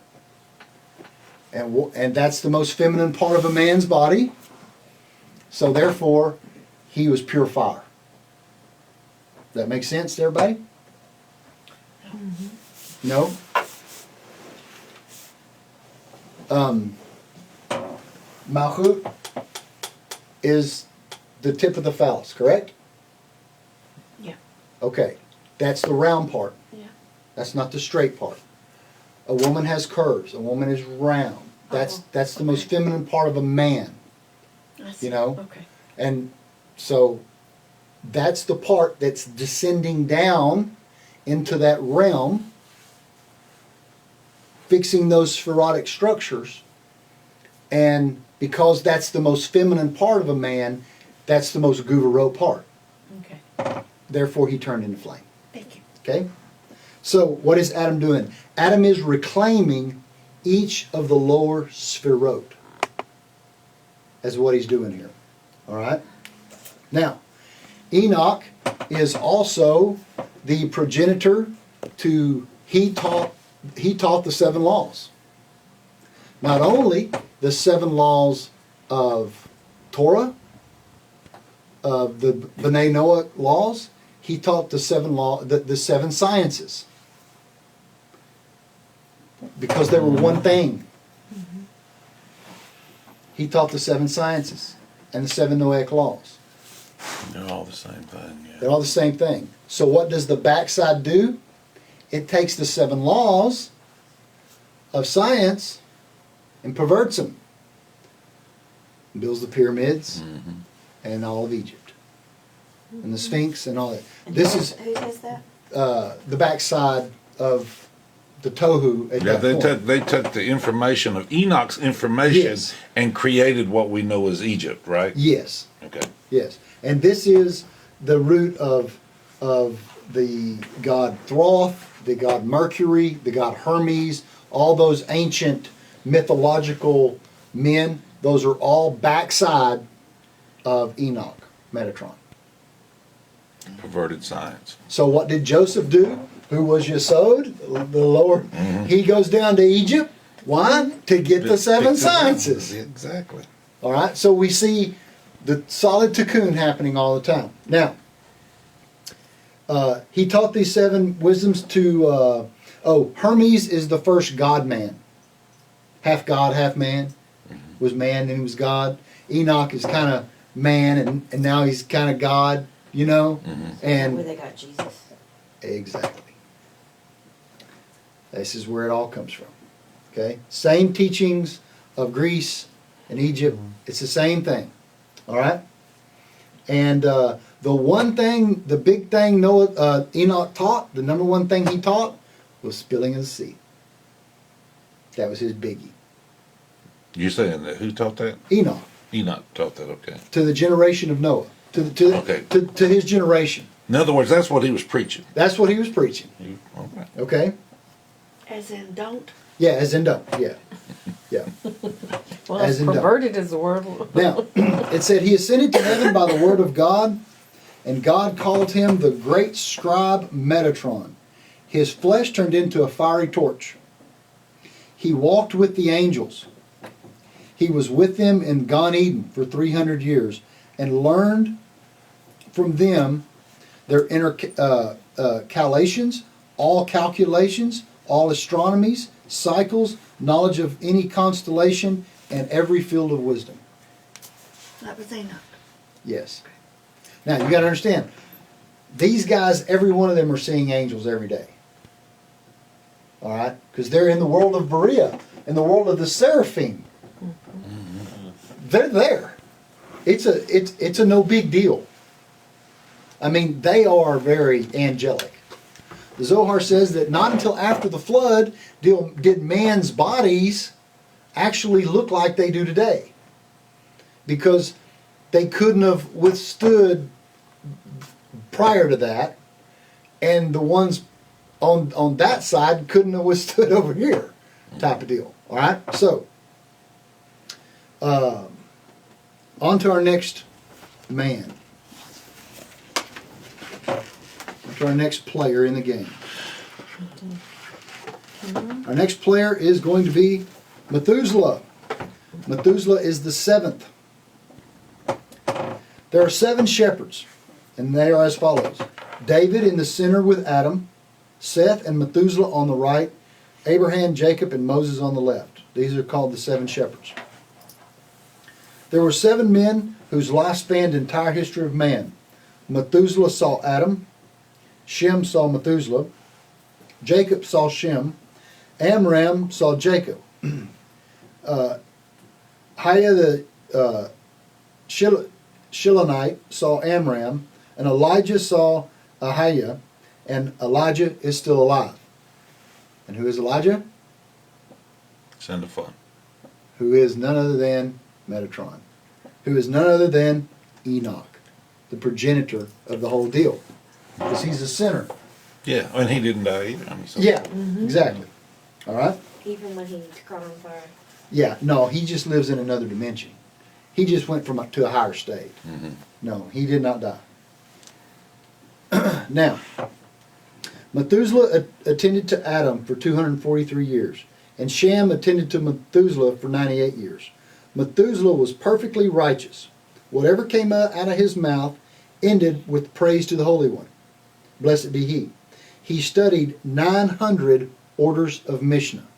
And that's the most feminine part of a man's body. So therefore, he was pure fire. Does that make sense to everybody? No. Malchut is the tip of the phallus, correct? Yeah. Okay. That's the round part. Yeah. That's not the straight part. A woman has curves. A woman is round. That's the most feminine part of a man. I see. You know? Okay. And so that's the part that's descending down into that realm, fixing those spherotic structures. And because that's the most feminine part of a man, that's the most guvero part. Okay. Therefore, he turned into flame. Thank you. Okay? So, what is Adam doing? Adam is reclaiming each of the lower spherot. That's what he's doing here. All right? Now, Enoch is also the progenitor to, he taught the 7 laws. Not only the 7 laws of Torah, of the B'nai Noah laws, he taught the 7 sciences. Because they were one thing. He taught the 7 sciences and the 7 Noahic laws. They're all the same thing, yeah. They're all the same thing. So what does the backside do? It takes the 7 laws of science and perverts them. Builds the pyramids and all of Egypt. And the Sphinx and all that. And This who is does that? the backside of the tohu at Yeah, that point. they took the information of Enoch's information Yes. and created what we know as Egypt, right? Yes, Okay. yes. And this is the root of the god Thoth, the god Mercury, the god Hermes, all those ancient mythological men. Those are all backside of Enoch, Metatron. Perverted science. So what did Joseph do? Who was Yesod, the lower? He goes down to Egypt. Why? To get the 7 sciences. Exactly. All right. So we see the solid tikkun happening all the time. Now, he taught these 7 wisdoms to. Hermes is the first God man. Half God, half man. Was man and he was God. Enoch is kind of man and now he's kind of God. You know, and Where they got Jesus. exactly. This is where it all comes from. Okay? Same teachings of Greece and Egypt. It's the same thing. All right? And the one thing, the big thing Enoch taught, the number one thing he taught was spilling of the sea. That was his biggie. You saying that? Who taught that? Enoch, Enoch taught that, okay. to the generation of Noah, Okay. to his generation. In other words, that's what he was preaching. That's what he was preaching. Okay. Okay? As in, don't. Yeah, as in don't. Yeah. Yeah. Well, As as in perverted as the word. Now, it said, he ascended to heaven by the word of God, and God called him the great scribe Metatron. His flesh turned into a fiery torch. He walked with the angels. He was with them in Gan Eden for 300 years and learned from them their calculations, all astronomies, cycles, knowledge of any constellation, and every field of wisdom. That was Enoch. Yes. Now, you got to understand, these guys, every one of them are seeing angels every day. All right? Because they're in the world of Berea, in the world of the seraphim. They're there. It's a no big deal. I mean, they are very angelic. The Zohar says that not until after the flood did man's bodies actually look like they do today. Because they couldn't have withstood prior to that, and the ones on that side couldn't have withstood over here, type of deal. All right? So, on to our next man. To our next player in the game. Our next player is going to be Methuselah. Methuselah is the 7th. There are 7 shepherds, and they are as follows. David in the center with Adam, Seth and Methuselah on the right, Abraham, Jacob, and Moses on the left. These are called the 7 shepherds. There were 7 men whose life spanned the entire history of man. Methuselah saw Adam, Shem saw Methuselah, Jacob saw Shem, Amram saw Jacob. Hiah the Shilonite saw Amram, and Elijah saw Ahiah, and Elijah is still alive. And who is Elijah? Send a fun. Who is none other than Metatron, who is none other than Enoch, the progenitor of the whole deal, because he's a sinner. Yeah, and he didn't die either. I mean, so. Yeah, exactly. All right? Even when he caught on fire. Yeah, no, he just lives in another dimension. He just went to a higher state. Mm-hmm. No, he did not die. Now, Methuselah attended to Adam for 243 years, and Shem attended to Methuselah for 98 years. Methuselah was perfectly righteous. Whatever came out of his mouth ended with praise to the Holy One. Blessed be he. He studied 900 orders of Mishnah.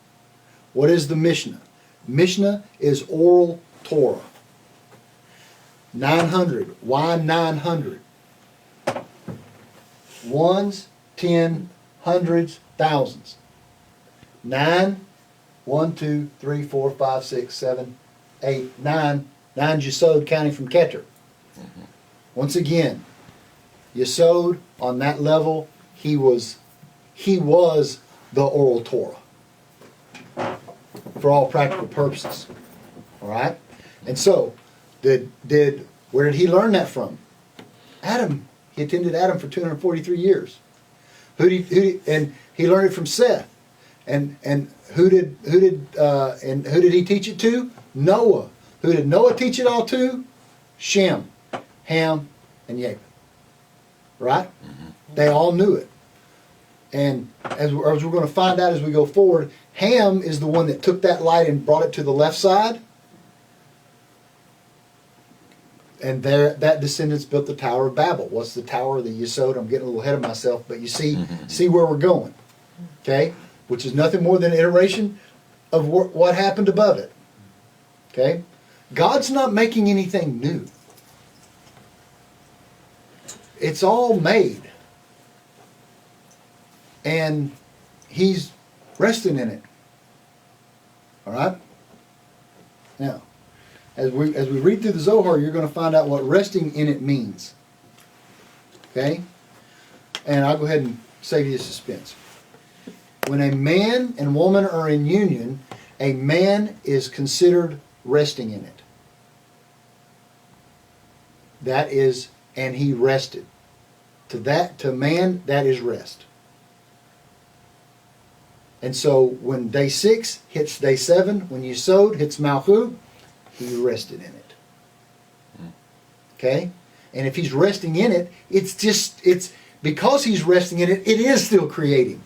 What is the Mishnah? Mishnah is oral Torah. 900. Why 900? Ones, 10, hundreds, thousands. 9, 1, 2, 3, 4, 5, 6, 7, 8, 9. 9 Yesod counting from Keter. Once again, Yesod on that level, he was the oral Torah for all practical purposes. All right? And so, where did he learn that from? Adam. He attended Adam for 243 years. And he learned it from Seth. And who did he teach it to? Noah. Who did Noah teach it all to? Shem, Ham, and Japheth. Right? Mm-hmm. They all knew it. And as we're going to find out as we go forward, Ham is the one that took that light and brought it to the left side. And that descendants built the Tower of Babel. What's the Tower of the Yesod? I'm getting a little ahead of myself, but you see where we're going. Okay? Which is nothing more than an iteration of what happened above it. Okay? God's not making anything new. It's all made. And He's resting in it. All right? Now, as we read through the Zohar, you're going to find out what resting in it means. Okay? And I'll go ahead and save you the suspense. When a man and woman are in union, a man is considered resting in it. That is, and he rested. To man, that is rest. And so when day 6 hits day 7, when Yesod hits Malchut, he rested in it. Okay? And if he's resting in it, it's because he's resting in it, it is still creating.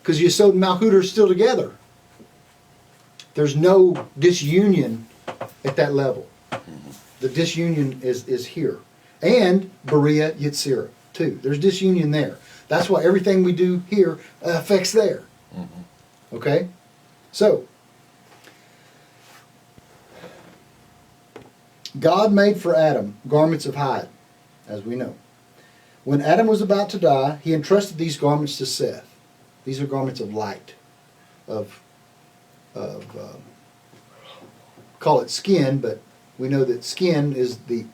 Because Yesod and Malchut are still together. There's no disunion at that level. The disunion is here. And Berea Yetzirah, too. There's disunion there. That's why everything we do here affects there. Okay? So, God made for Adam garments of hide, as we know. When Adam was about to die, he entrusted these garments to Seth. These are garments of light, call it skin, but we know that skin is the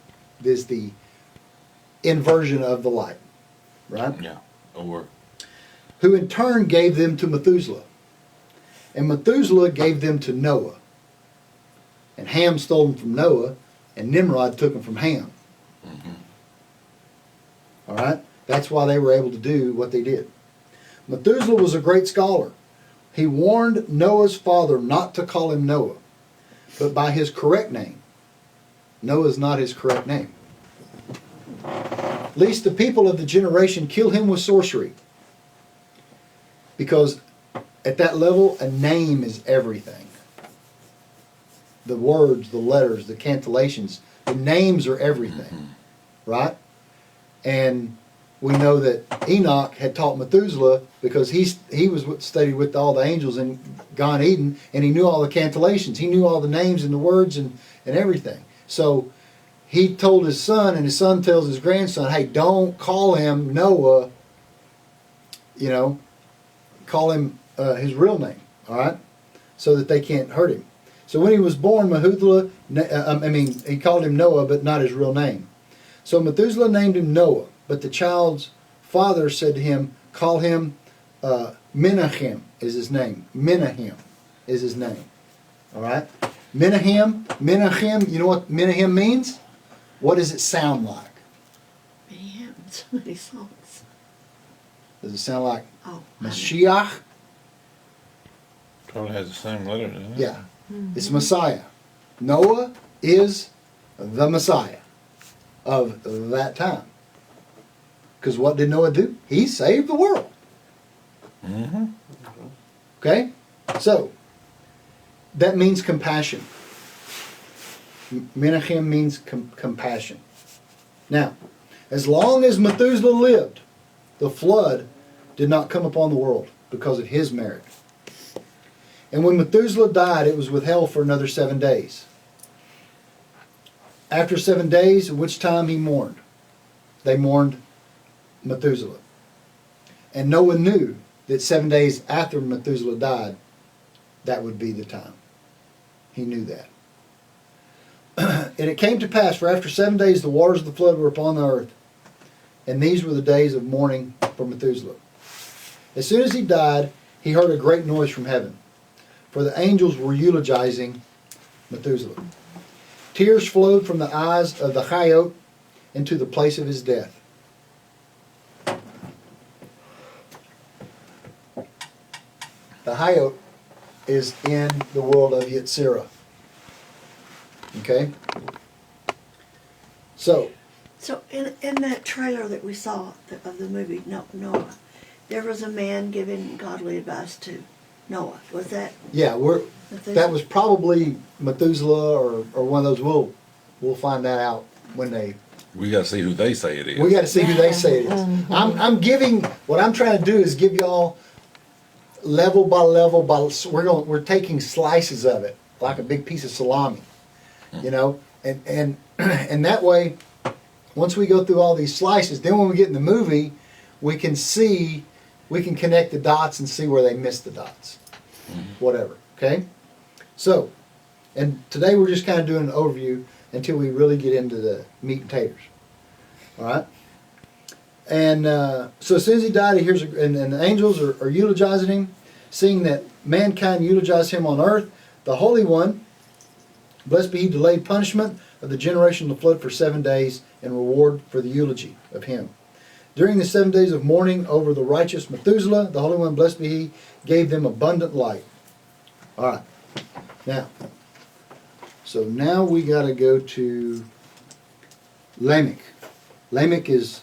inversion of the light, right? Yeah. Or who in turn gave them to Methuselah. And Methuselah gave them to Noah. And Ham stole them from Noah, and Nimrod took them from Ham. All right? That's why they were able to do what they did. Methuselah was a great scholar. He warned Noah's father not to call him Noah, but by his correct name. Noah is not his correct name. Lest the people of the generation kill him with sorcery. Because at that level, a name is everything. The words, the letters, the cantillations, the names are everything. Right? And we know that Enoch had taught Methuselah because he was studied with all the angels in Gan Eden, and he knew all the cantillations. He knew all the names and the words and everything. So he told his son, and his son tells his grandson, hey, don't call him Noah, call him his real name, all right? So that they can't hurt him. So when he was born, Methuselah, he called him Noah, but not his real name. So Methuselah named him Noah, but the child's father said to him, call him Menahem is his name. Menahem is his name. All right? Menahem, you know what Menahem means? What does it sound like? Man, so many songs. Does it sound like Oh, Mashiach? Probably has the same letter, doesn't it? Yeah. It's Messiah. Noah is the Messiah of that time. Because what did Noah do? He saved the world. Mm-hmm. Okay? So, that means compassion. Menachem means compassion. Now, as long as Methuselah lived, the flood did not come upon the world because of his merit. And when Methuselah died, it was withheld for another 7 days. After 7 days, in which time he mourned, they mourned Methuselah. And Noah knew that 7 days after Methuselah died, that would be the time. He knew that. And it came to pass, for after 7 days the waters of the flood were upon the earth, and these were the days of mourning for Methuselah. As soon as he died, he heard a great noise from heaven, for the angels were eulogizing Methuselah. Tears flowed from the eyes of the Chayot into the place of his death. The Hayot is in the world of Yetzirah. Okay? So in that trailer that we saw of the movie Noah, there was a man giving godly advice to Noah. Was that? yeah, that was probably Methuselah or one of those. We'll find that out when they. We got to see who they say it is. We got to see who they say it is. I'm giving. What I'm trying to do is give y'all level by level we're taking slices of it like a big piece of salami, and that way, once we go through all these slices, then when we get in the movie, we can connect the dots and see where they missed the dots, whatever. Okay, so, and today we're just kind of doing an overview until we really get into the meat and taters. All right. And so as soon as he died, he hears, and the angels are eulogizing him, seeing that mankind eulogized him on earth. The Holy One, blessed be he, delayed punishment of the generation of the flood for 7 days in reward for the eulogy of him. During the 7 days of mourning over the righteous Methuselah, the Holy One, blessed be he, gave them abundant light. All right. Now we got to go to Lamech. Lamech is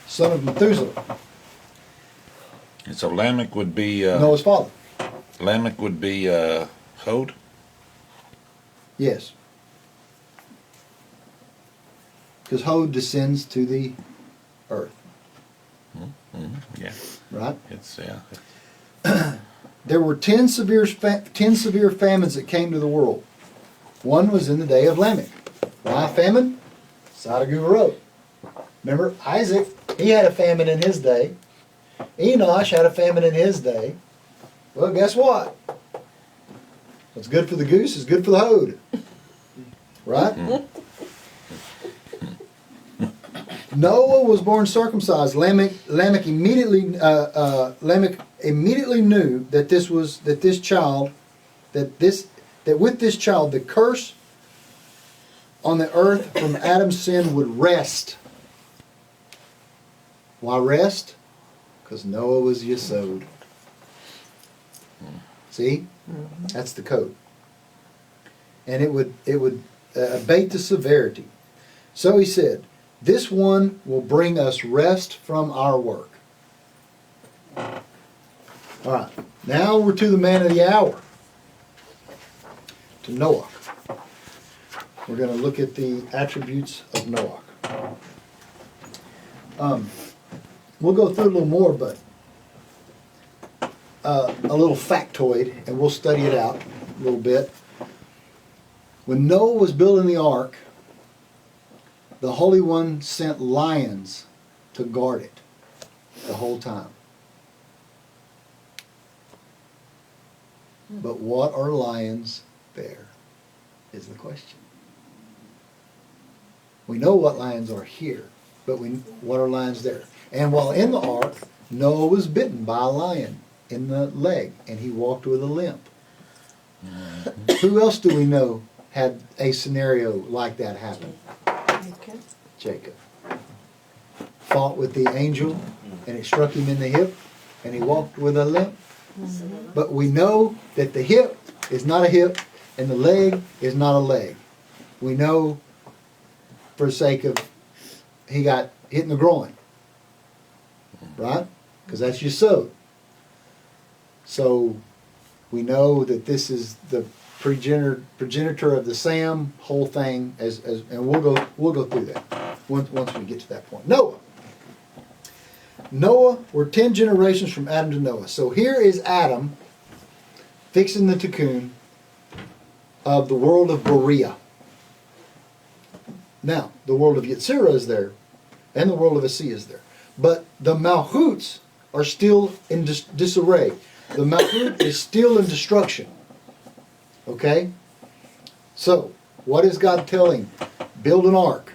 son of Methuselah. And so Lamech would be Noah's father. Lamech would be Hod. Yes. Because Hod descends to the earth. Yeah, Right? it's There were 10 severe famines that came to the world. One was in the day of Lamech. Why famine? Sadaguva wrote. Remember, Isaac, he had a famine in his day. Enosh had a famine in his day. Well, guess what? What's good for the goose is good for the hode. Right? Noah was born circumcised. Lamech immediately knew that with this child the curse on the earth from Adam's sin would rest. Why rest? Because Noah was Yesod. See? That's the code. And it would abate the severity. So he said, this one will bring us rest from our work. All right. Now we're to the man of the hour. To Noah. We're going to look at the attributes of Noah. We'll go through a little more, but a little factoid, and we'll study it out a little bit. When Noah was building the ark, the Holy One sent lions to guard it the whole time. But what are lions there, is the question. We know what lions are here, but what are lions there? And while in the ark, Noah was bitten by a lion in the leg, and he walked with a limp. Who else do we know had a scenario like that happen? Okay. Jacob. Fought with the angel, and it struck him in the hip, and he walked with a limp. But we know that the hip is not a hip, and the leg is not a leg. We know, for the sake of, he got hit in the groin, right? Because that's yesod. So we know that this is the progenitor of the Sam whole thing, and we'll go through that once we get to that point. Noah, we're 10 generations from Adam to Noah. So here is Adam fixing the tikkun of the world of Berea. Now, the world of Yetzirah is there, and the world of Asiya is there. But the Malchuts are still in disarray. The Malchut is still in destruction. Okay? So, what is God telling? Build an ark.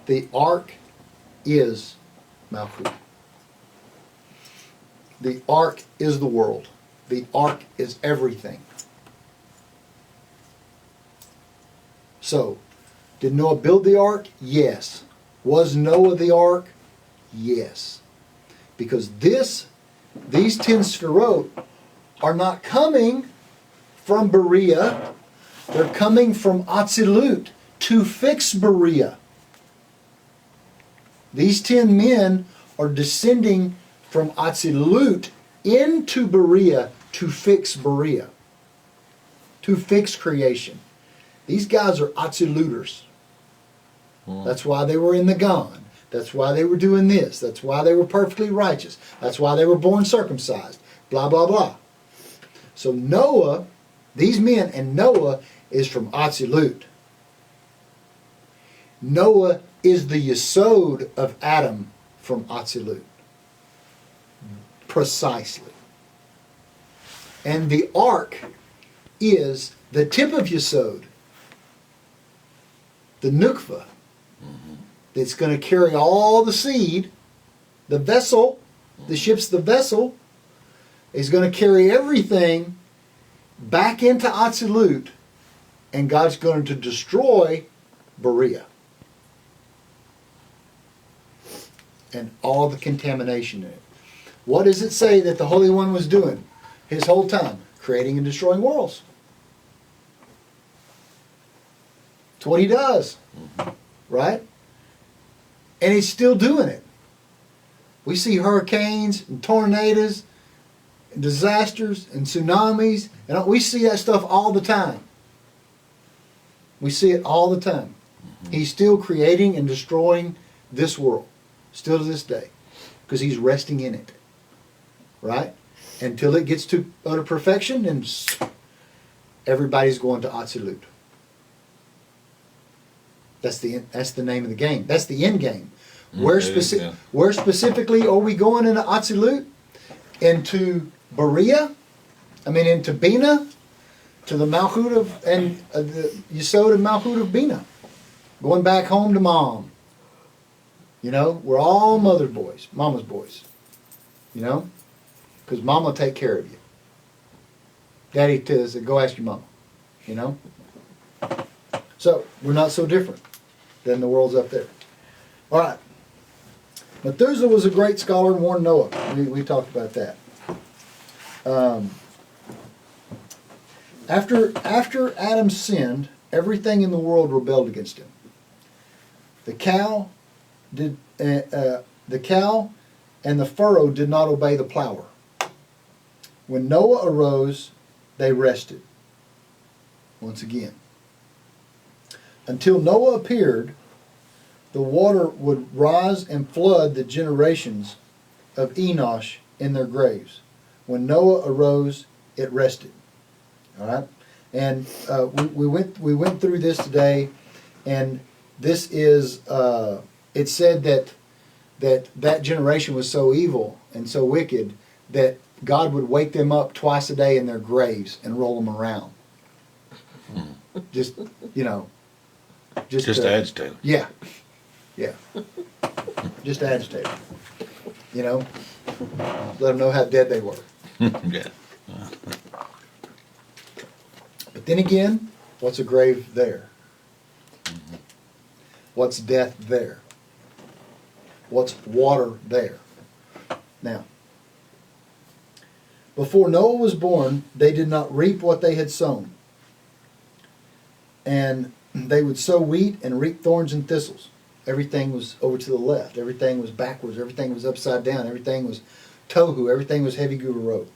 The ark is Malchut. The ark is the world. The ark is everything. So, did Noah build the ark? Yes. Was Noah the ark? Yes. Because these 10 Sphirot are not coming from Berea. They're coming from Atzilut to fix Berea. These 10 men are descending from Atzilut into Berea to fix Berea. To fix creation. These guys are Atziluters. That's why they were in the Gan. That's why they were doing this. That's why they were perfectly righteous. That's why they were born circumcised. Blah, blah, blah. So Noah, these men, and Noah is from Atzilut. Noah is the Yesod of Adam from Atzilut. Precisely. And the ark is the tip of Yesod. The Nukva. That's going to carry all the seed. The vessel, the ship's the vessel, is going to carry everything back into Atzilut, and God's going to destroy Berea. And all the contamination in it. What does it say that the Holy One was doing his whole time? Creating and destroying worlds. That's what he does. Right? And he's still doing it. We see hurricanes and tornadoes and disasters and tsunamis, and we see that stuff all the time. We see it all the time. He's still creating and destroying this world, still to this day, because he's resting in it. Right? Until it gets to utter perfection, and everybody's going to Atzilut. That's the name of the game. That's the end game. Where specifically are we going into Atzilut? Into Berea? Into Bina? To the Malchut of, and the Yesod of Malchut of Bina. Going back home to mom. We're all mama's boys. Because mama will take care of you. Daddy says, go ask your mama. So, we're not so different than the world's up there. All right. Methuselah was a great scholar and warned Noah. We talked about that. After Adam sinned, everything in the world rebelled against him. The cow and the furrow did not obey the plower. When Noah arose, they rested. once again. Until Noah appeared, the water would rise and flood the generations of Enosh in their graves. When Noah arose, it rested. All right, and we went through this today, and this is it said that generation was so evil and so wicked that God would wake them up twice a day in their graves and roll them around. Just just to agitate them. Yeah, yeah, just agitate them. Let them know how dead they were. Yeah. But then again, what's a grave there? What's death there? What's water there? Now, before Noah was born, they did not reap what they had sown. And they would sow wheat and reap thorns and thistles. Everything was over to the left. Everything was backwards. Everything was upside down. Everything was tohu. Everything was heavy gururot.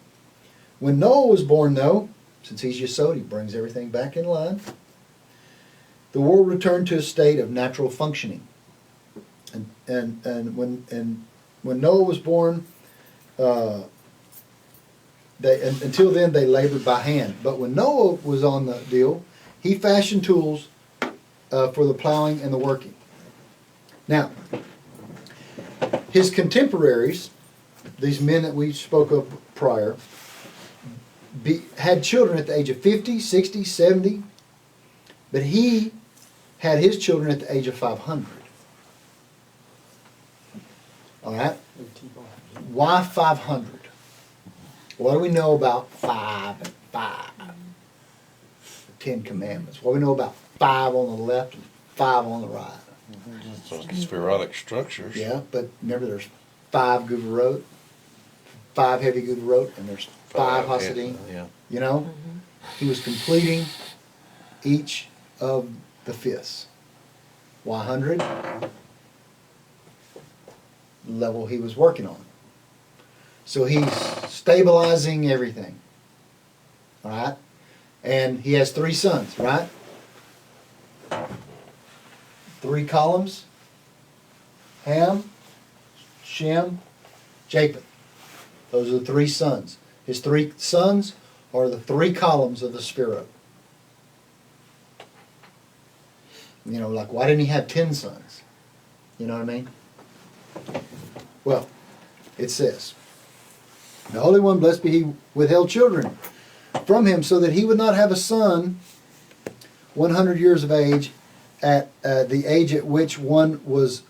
When Noah was born, though, since he's Yesod, he brings everything back in line. The world returned to a state of natural functioning. And when Noah was born, until then they labored by hand. But when Noah was on the deal, he fashioned tools for the plowing and the working. Now, his contemporaries, these men that we spoke of prior, had children at the age of 50, 60, 70, but he had his children at the age of 500. All right? Why 500? What do we know about 5 and 5? The 10 Commandments. What do we know about 5 on the left and 5 on the right? So spherotic structures. Yeah, but remember there's 5 Guvurot, 5 heavy Guvurot, and there's 5 Hasidim. Yeah. You know? He was completing each of the fifths. Why 100? The level he was working on. So he's stabilizing everything. All right? And he has 3 sons, right? 3 columns. Ham, Shem, Japheth. Those are the 3 sons. His 3 sons are the 3 columns of the Sphirot. Like, why didn't he have 10 sons? You know what I mean? Well, it says, the Holy One, blessed be He, withheld children from him so that he would not have a son 100 years of age at the age at which one was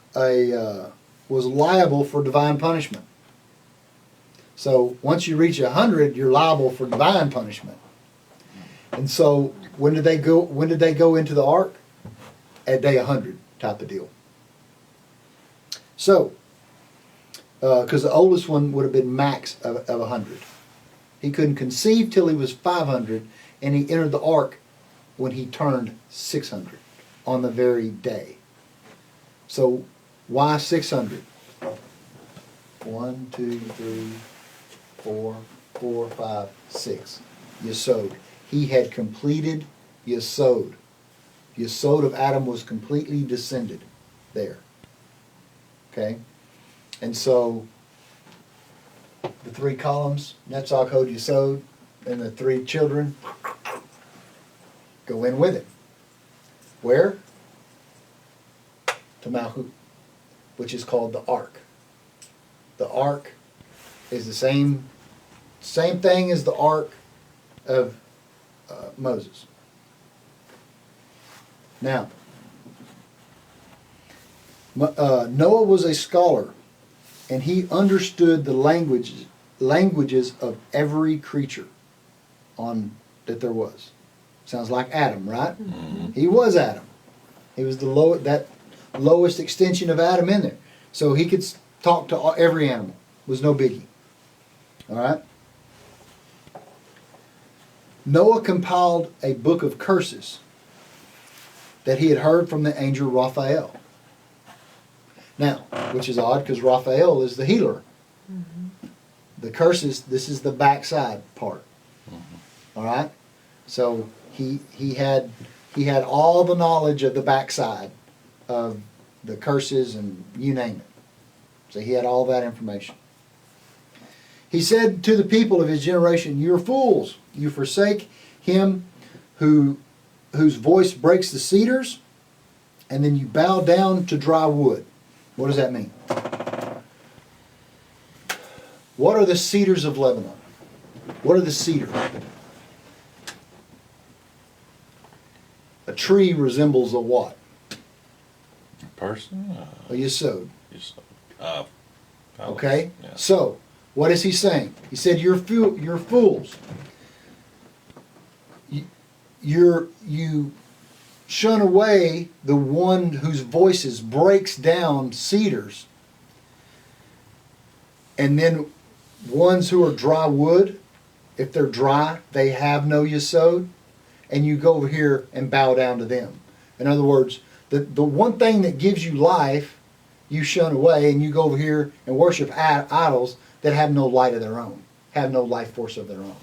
liable for divine punishment. So once you reach 100, you're liable for divine punishment. And so when did they go into the ark? At day 100 type of deal. So, because the oldest one would have been max of 100. He couldn't conceive till he was 500, and he entered the ark when he turned 600 on the very day. So, why 600? 1, 2, 3, 4, 5, 6. Yesod. He had completed Yesod. Yesod of Adam was completely descended there. Okay? And so, the 3 columns, Netzach, Hod, Yesod, and the 3 children go in with it. Where? To Malchut, which is called the Ark. The Ark is the same thing as the Ark of Moses. Now, Noah was a scholar, and he understood the languages of every creature that there was. Sounds like Adam, right? Mm-hmm. He was Adam. He was that lowest extension of Adam in there. So he could talk to every animal. It was no biggie. All right? Noah compiled a book of curses that he had heard from the angel Raphael. Now, which is odd because Raphael is the healer. Mm-hmm. The curses, this is the backside part. Mm-hmm. All right? So He had all the knowledge of the backside of the curses and you name it. So he had all that information. He said to the people of his generation, "You're fools. You forsake him whose voice breaks the cedars, and then you bow down to dry wood." What does that mean? What are the cedars of Lebanon? What are the cedars? A tree resembles a what? Person? A yesod. Palace. Okay? Yeah. So, what is he saying? He said, you're fools. You shun away the one whose voices breaks down cedars. And then ones who are dry wood, if they're dry, they have no yesod. And you go over here and bow down to them. In other words, the one thing that gives you life, you shun away, and you go over here and worship idols that have no light of their own, have no life force of their own.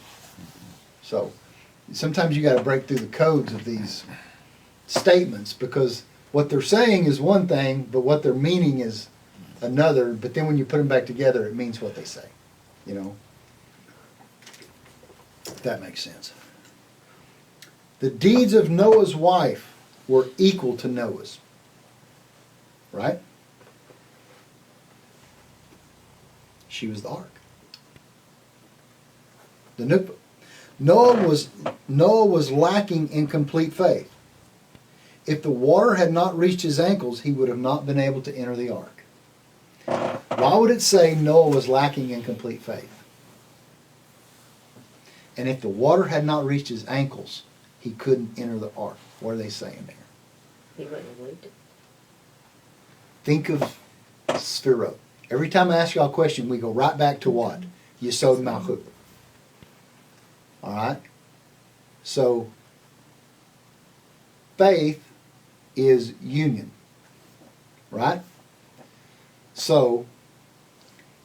So sometimes you got to break through the codes of these statements, because what they're saying is one thing, but what they're meaning is another. But then when you put them back together, it means what they say. You know, if that makes sense. The deeds of Noah's wife were equal to Noah's. Right? She was the ark. The nukva. Noah was lacking in complete faith. If the water had not reached his ankles, he would have not been able to enter the ark. Why would it say Noah was lacking in complete faith? And if the water had not reached his ankles, he couldn't enter the ark. What are they saying there? He wouldn't have believed it. Think of Sphero. Every time I ask y'all a question, we go right back to what? Yesod Malchut. All right? So, faith is union. Right? So,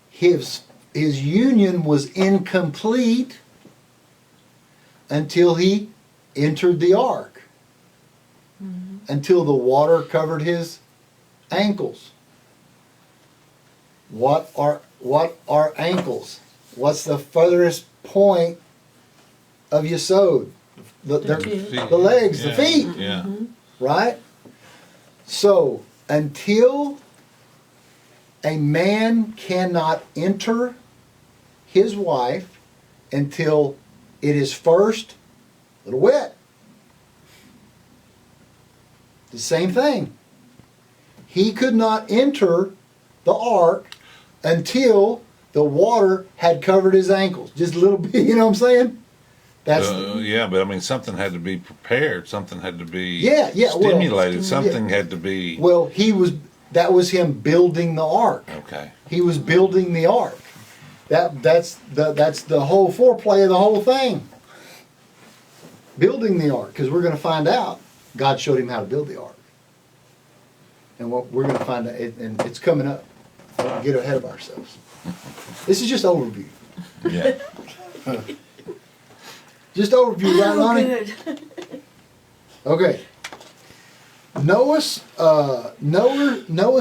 his union was incomplete until he entered the ark. Until the water covered his ankles. What are ankles? What's the furthest point of Yesod? The legs, the feet. Yeah. Right? So, until a man cannot enter his wife until it is first a little wet. The same thing. He could not enter the ark until the water had covered his ankles. Just a little bit, you know what I'm saying? That's Yeah, but I mean, something had to be prepared. Something had to be Well, stimulated. Something had to be. Well, that was him building the ark. Okay. He was building the ark. That's the whole foreplay of the whole thing. Building the ark, because we're going to find out God showed him how to build the ark. And what we're going to find out, and it's coming up. Don't get ahead of ourselves. This is just overview. Yeah. Just overview, right, Lonnie? Good. Okay. Noah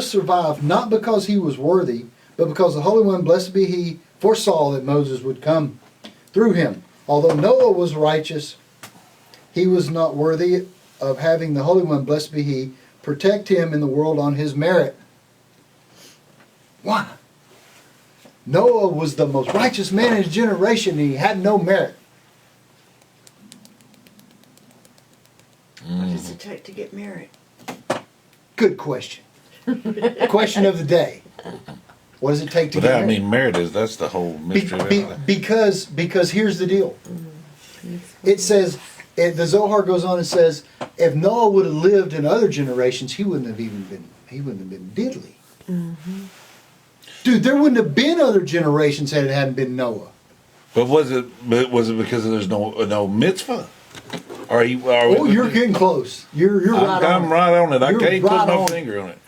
survived not because he was worthy, but because the Holy One, blessed be He, foresaw that Moses would come through him. Although Noah was righteous, he was not worthy of having the Holy One, blessed be He, protect him in the world on his merit. Why? Noah was the most righteous man in his generation, and he had no merit. What does it take to get married? Good question. Question of the day. What does it take to But get that, I married? mean, merit is, that's the whole mystery of everything. Because here's the deal. It says, the Zohar goes on and says, if Noah would have lived in other generations, he wouldn't have been diddly. Dude, there wouldn't have been other generations had it hadn't been Noah. But was it because there's no mitzvah? You're getting close. You're right on I'm it. right on it. I You're can't right put my on it. finger on it.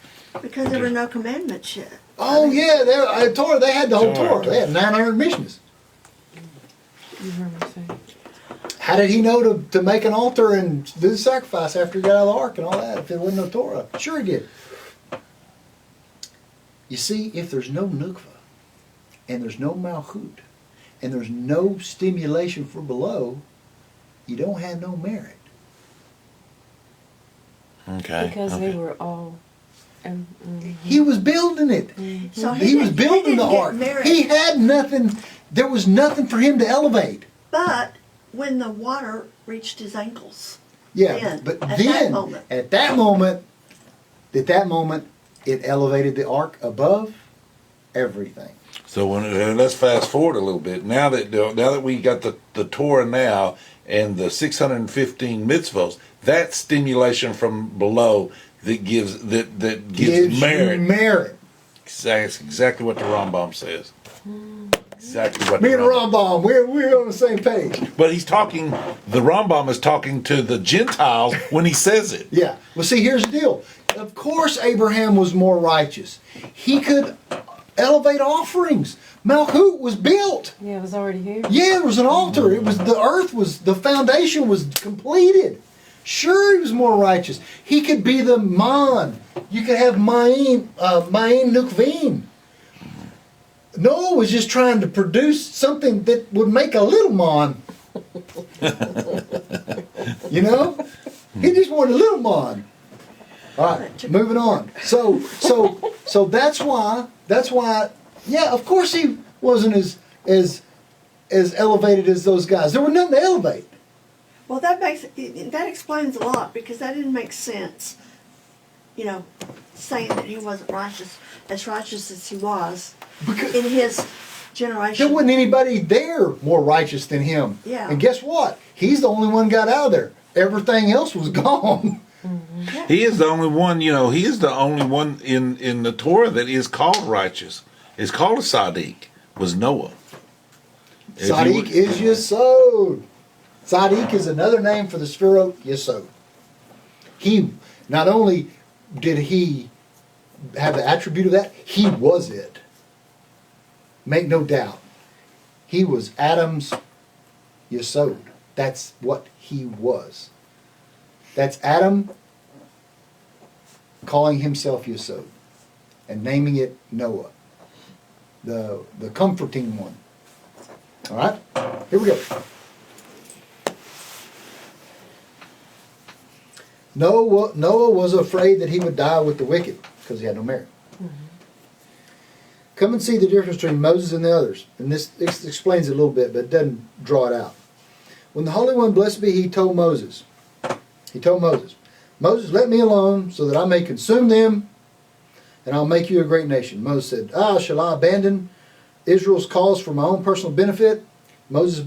Because there were no commandments yet. Oh yeah, they had the whole Sure. Torah. They had 900 missions. You heard me say. How did he know to make an altar and do the sacrifice after he got out of the ark and all that if there wasn't no Torah? Sure he did. You see, if there's no nukva, and there's no malchut, and there's no stimulation for below, you don't have no merit. Okay. Because okay. they were all. He was building it. So He was building the didn't get ark. married. He had nothing. There was nothing for him to elevate. But when the water reached his ankles, Yeah, Then, but at then that moment. at that moment, it elevated the ark above everything. So let's fast forward a little bit. Now that we got the Torah now and the 615 mitzvos, that stimulation from below that gives Gives merit. you merit. That's exactly what the Rambam says. Exactly what Me the and Rambam, we're on the same page. But the Rambam is talking to the Gentiles when he says it. Yeah. Well, see, here's the deal. Of course, Abraham was more righteous. He could elevate offerings. Malchut was built. Yeah, it was already here. Yeah, there was an altar. It was the foundation was completed. Sure, he was more righteous. He could be the man. You could have Ma'in Nukvin. Noah was just trying to produce something that would make a little man. You know? He just wanted a little man. All right, moving on. So that's why, yeah, of course he wasn't as elevated as those guys. There were nothing to elevate. well, that explains a lot because that didn't make sense. You know, saying that he wasn't as righteous as he was Because in his generation. there wasn't anybody there more righteous than him. Yeah. And guess what? He's the only one got out of there. Everything else was gone. He is the only one, he is the only one in the Torah that is called righteous. It's called a Sadiq, was Noah. If you Sadiq would- is Yesod. Sadiq is another name for the Sphirot Yesod. He, not only did he have the attribute of that, he was it. Make no doubt. He was Adam's Yesod. That's what he was. That's Adam calling himself Yesod and naming it Noah, the comforting one. All right, here we go. Noah was afraid that he would die with the wicked because he had no merit. Come and see the difference between Moses and the others. And this explains it a little bit, but it doesn't draw it out. When the Holy One, blessed be he, told Moses, Moses, let me alone so that I may consume them and I'll make you a great nation. Moses said, shall I abandon Israel's cause for my own personal benefit? Moses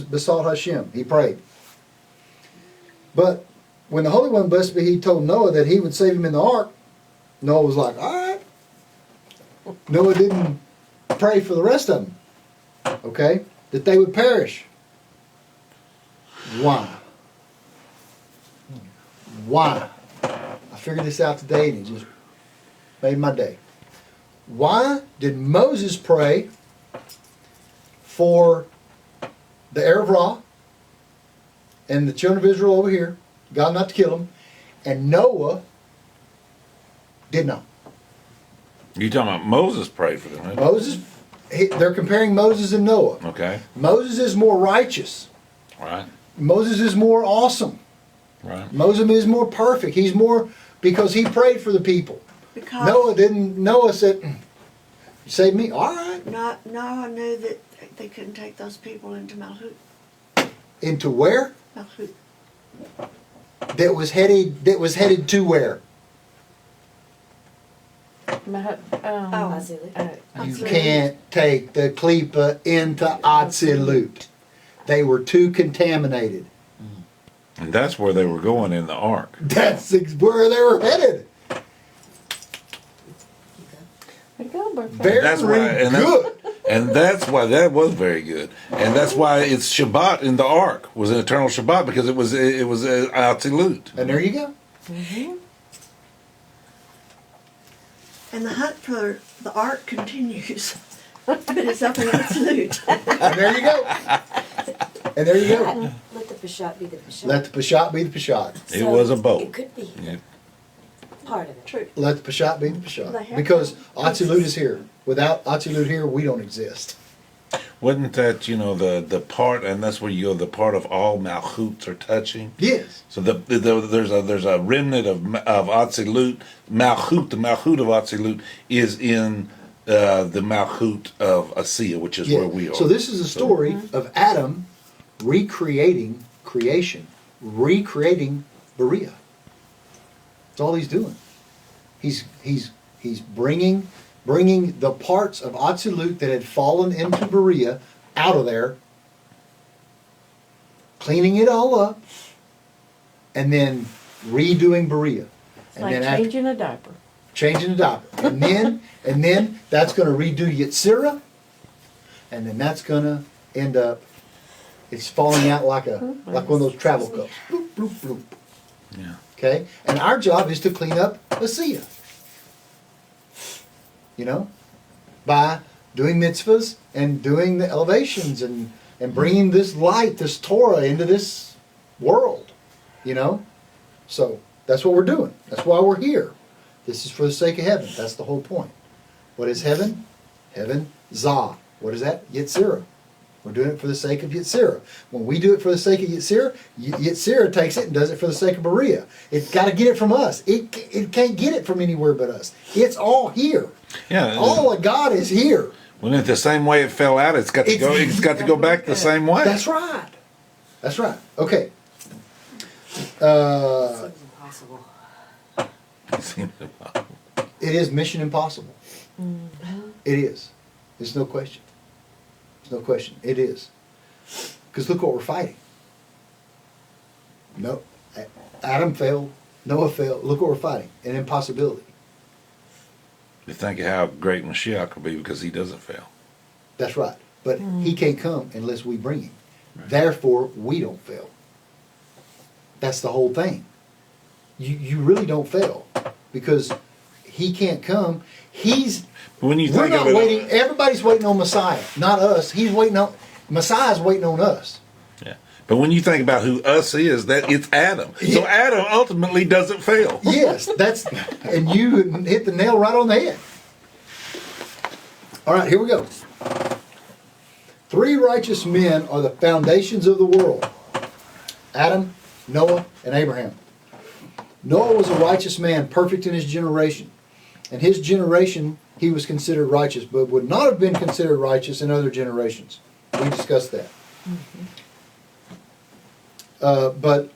besought Hashem. He prayed. But when the Holy One, blessed be he, told Noah that he would save him in the ark, Noah was like, all right. Noah didn't pray for the rest of them. Okay? That they would perish. Why? Why? I figured this out today and it just made my day. Why did Moses pray for the heir of Ra and the children of Israel over here, God not to kill them, and Noah did not? You talking about Moses prayed for them, huh? Moses, they're comparing Moses and Noah. Okay. Moses is more righteous. Right. Moses is more awesome. Right. Moses is more perfect. He's more, because he prayed for the people. Because Noah didn't. Noah said, "You saved me? All right." Noah knew that they couldn't take those people into Malchut. Into where? Malchut. That was headed to where? Azilut. You Absolutely. can't take the Klippa into Atzilut. They were too contaminated. And that's where they were going in the ark. That's where they were headed. Way to go, Bertha. Very That's why, good. And that's why that was very good. And that's why it's Shabbat in the ark, was an eternal Shabbat, because it was Atzilut. And there you go. And the hunt for the ark continues. But it's up in Absolute. And there you go. And there you go. Let the Peshat be the Peshat. Let the Peshat be the Peshat. It was a boat. It could be Yeah. part of it. True. Let the Peshat be the They Peshat. have Because to. Atzilut is here. Without Atzilut here, we don't exist. Wasn't that, the part, and that's where you go, the part of all Malchuts are touching? Yes. So there's a remnant of Atzilut. Malchut, the Malchut of Atzilut is in the Malchut of Asiya, which is Yeah. where we are. So this is a story of Adam recreating creation, recreating Berea. That's all he's doing. He's bringing the parts of Atzilut that had fallen into Berea out of there, cleaning it all up, and then redoing Berea. It's like changing a diaper. Changing the diaper. And then that's going to redo Yetzirah, and then that's going to end up, it's falling out like one of those travel cups. Bloop, bloop, bloop. Yeah. Okay? And our job is to clean up Asiya. By doing mitzvahs and doing the elevations and bringing this light, this Torah into this world. So that's what we're doing. That's why we're here. This is for the sake of heaven. That's the whole point. What is heaven? Heaven, Zah. What is that? Yetzirah. We're doing it for the sake of Yetzirah. When we do it for the sake of Yetzirah, Yetzirah takes it and does it for the sake of Berea. It's got to get it from us. It can't get it from anywhere but us. It's all here. Yeah. All of God is here. When it's the same way it fell out, it's got to go. It's got to go back the same way. That's right. That's right. Okay. Seems impossible. It is mission impossible. It is. There's no question. There's no question. It is. Because look what we're fighting. No, Adam failed. Noah failed. Look what we're fighting. An impossibility. You think of how great Mashiach will be because he doesn't fail. That's right. But he can't come unless we bring him. Right. Therefore, we don't fail. That's the whole thing. You really don't fail because he can't come. When you We're think not of it, waiting. Everybody's waiting on Messiah, not us. Messiah's waiting on us. yeah. But when you think about who us is, that it's Adam. So Adam ultimately doesn't fail. Yes, and you hit the nail right on the head. All right, here we go. 3 righteous men are the foundations of the world: Adam, Noah, and Abraham. Noah was a righteous man, perfect in his generation. In his generation, he was considered righteous, but would not have been considered righteous in other generations. We discussed that. But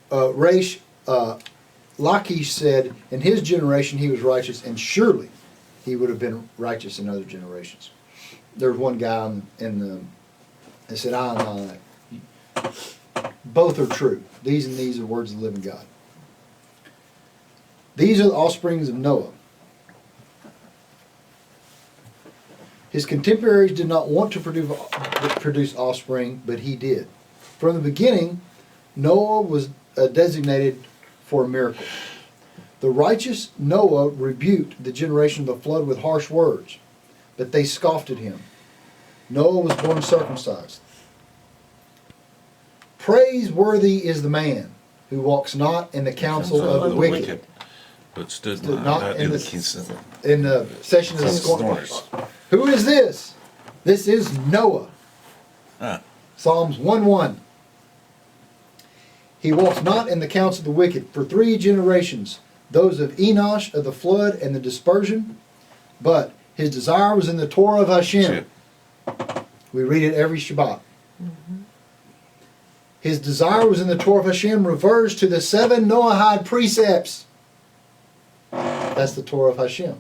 Lachish said, in his generation he was righteous, and surely he would have been righteous in other generations. There was one guy that said, both are true. These and these are words of the living God. These are the offsprings of Noah. His contemporaries did not want to produce offspring, but he did. From the beginning, Noah was designated for a miracle. The righteous Noah rebuked the generation of the flood with harsh words, but they scoffed at him. Noah was born circumcised. Praiseworthy is the man who walks not in the counsel of the wicked, but stood not in the session of the scorners. scornful. Who is this? This is Noah. Psalms 1:1. He walks not in the counsel of the wicked. For 3 generations, those of Enosh of the flood and the dispersion, but his desire was in the Torah of Hashem. We read it every Shabbat. His desire was in the Torah of Hashem, refers to the 7 Noahide precepts. That's the Torah of Hashem.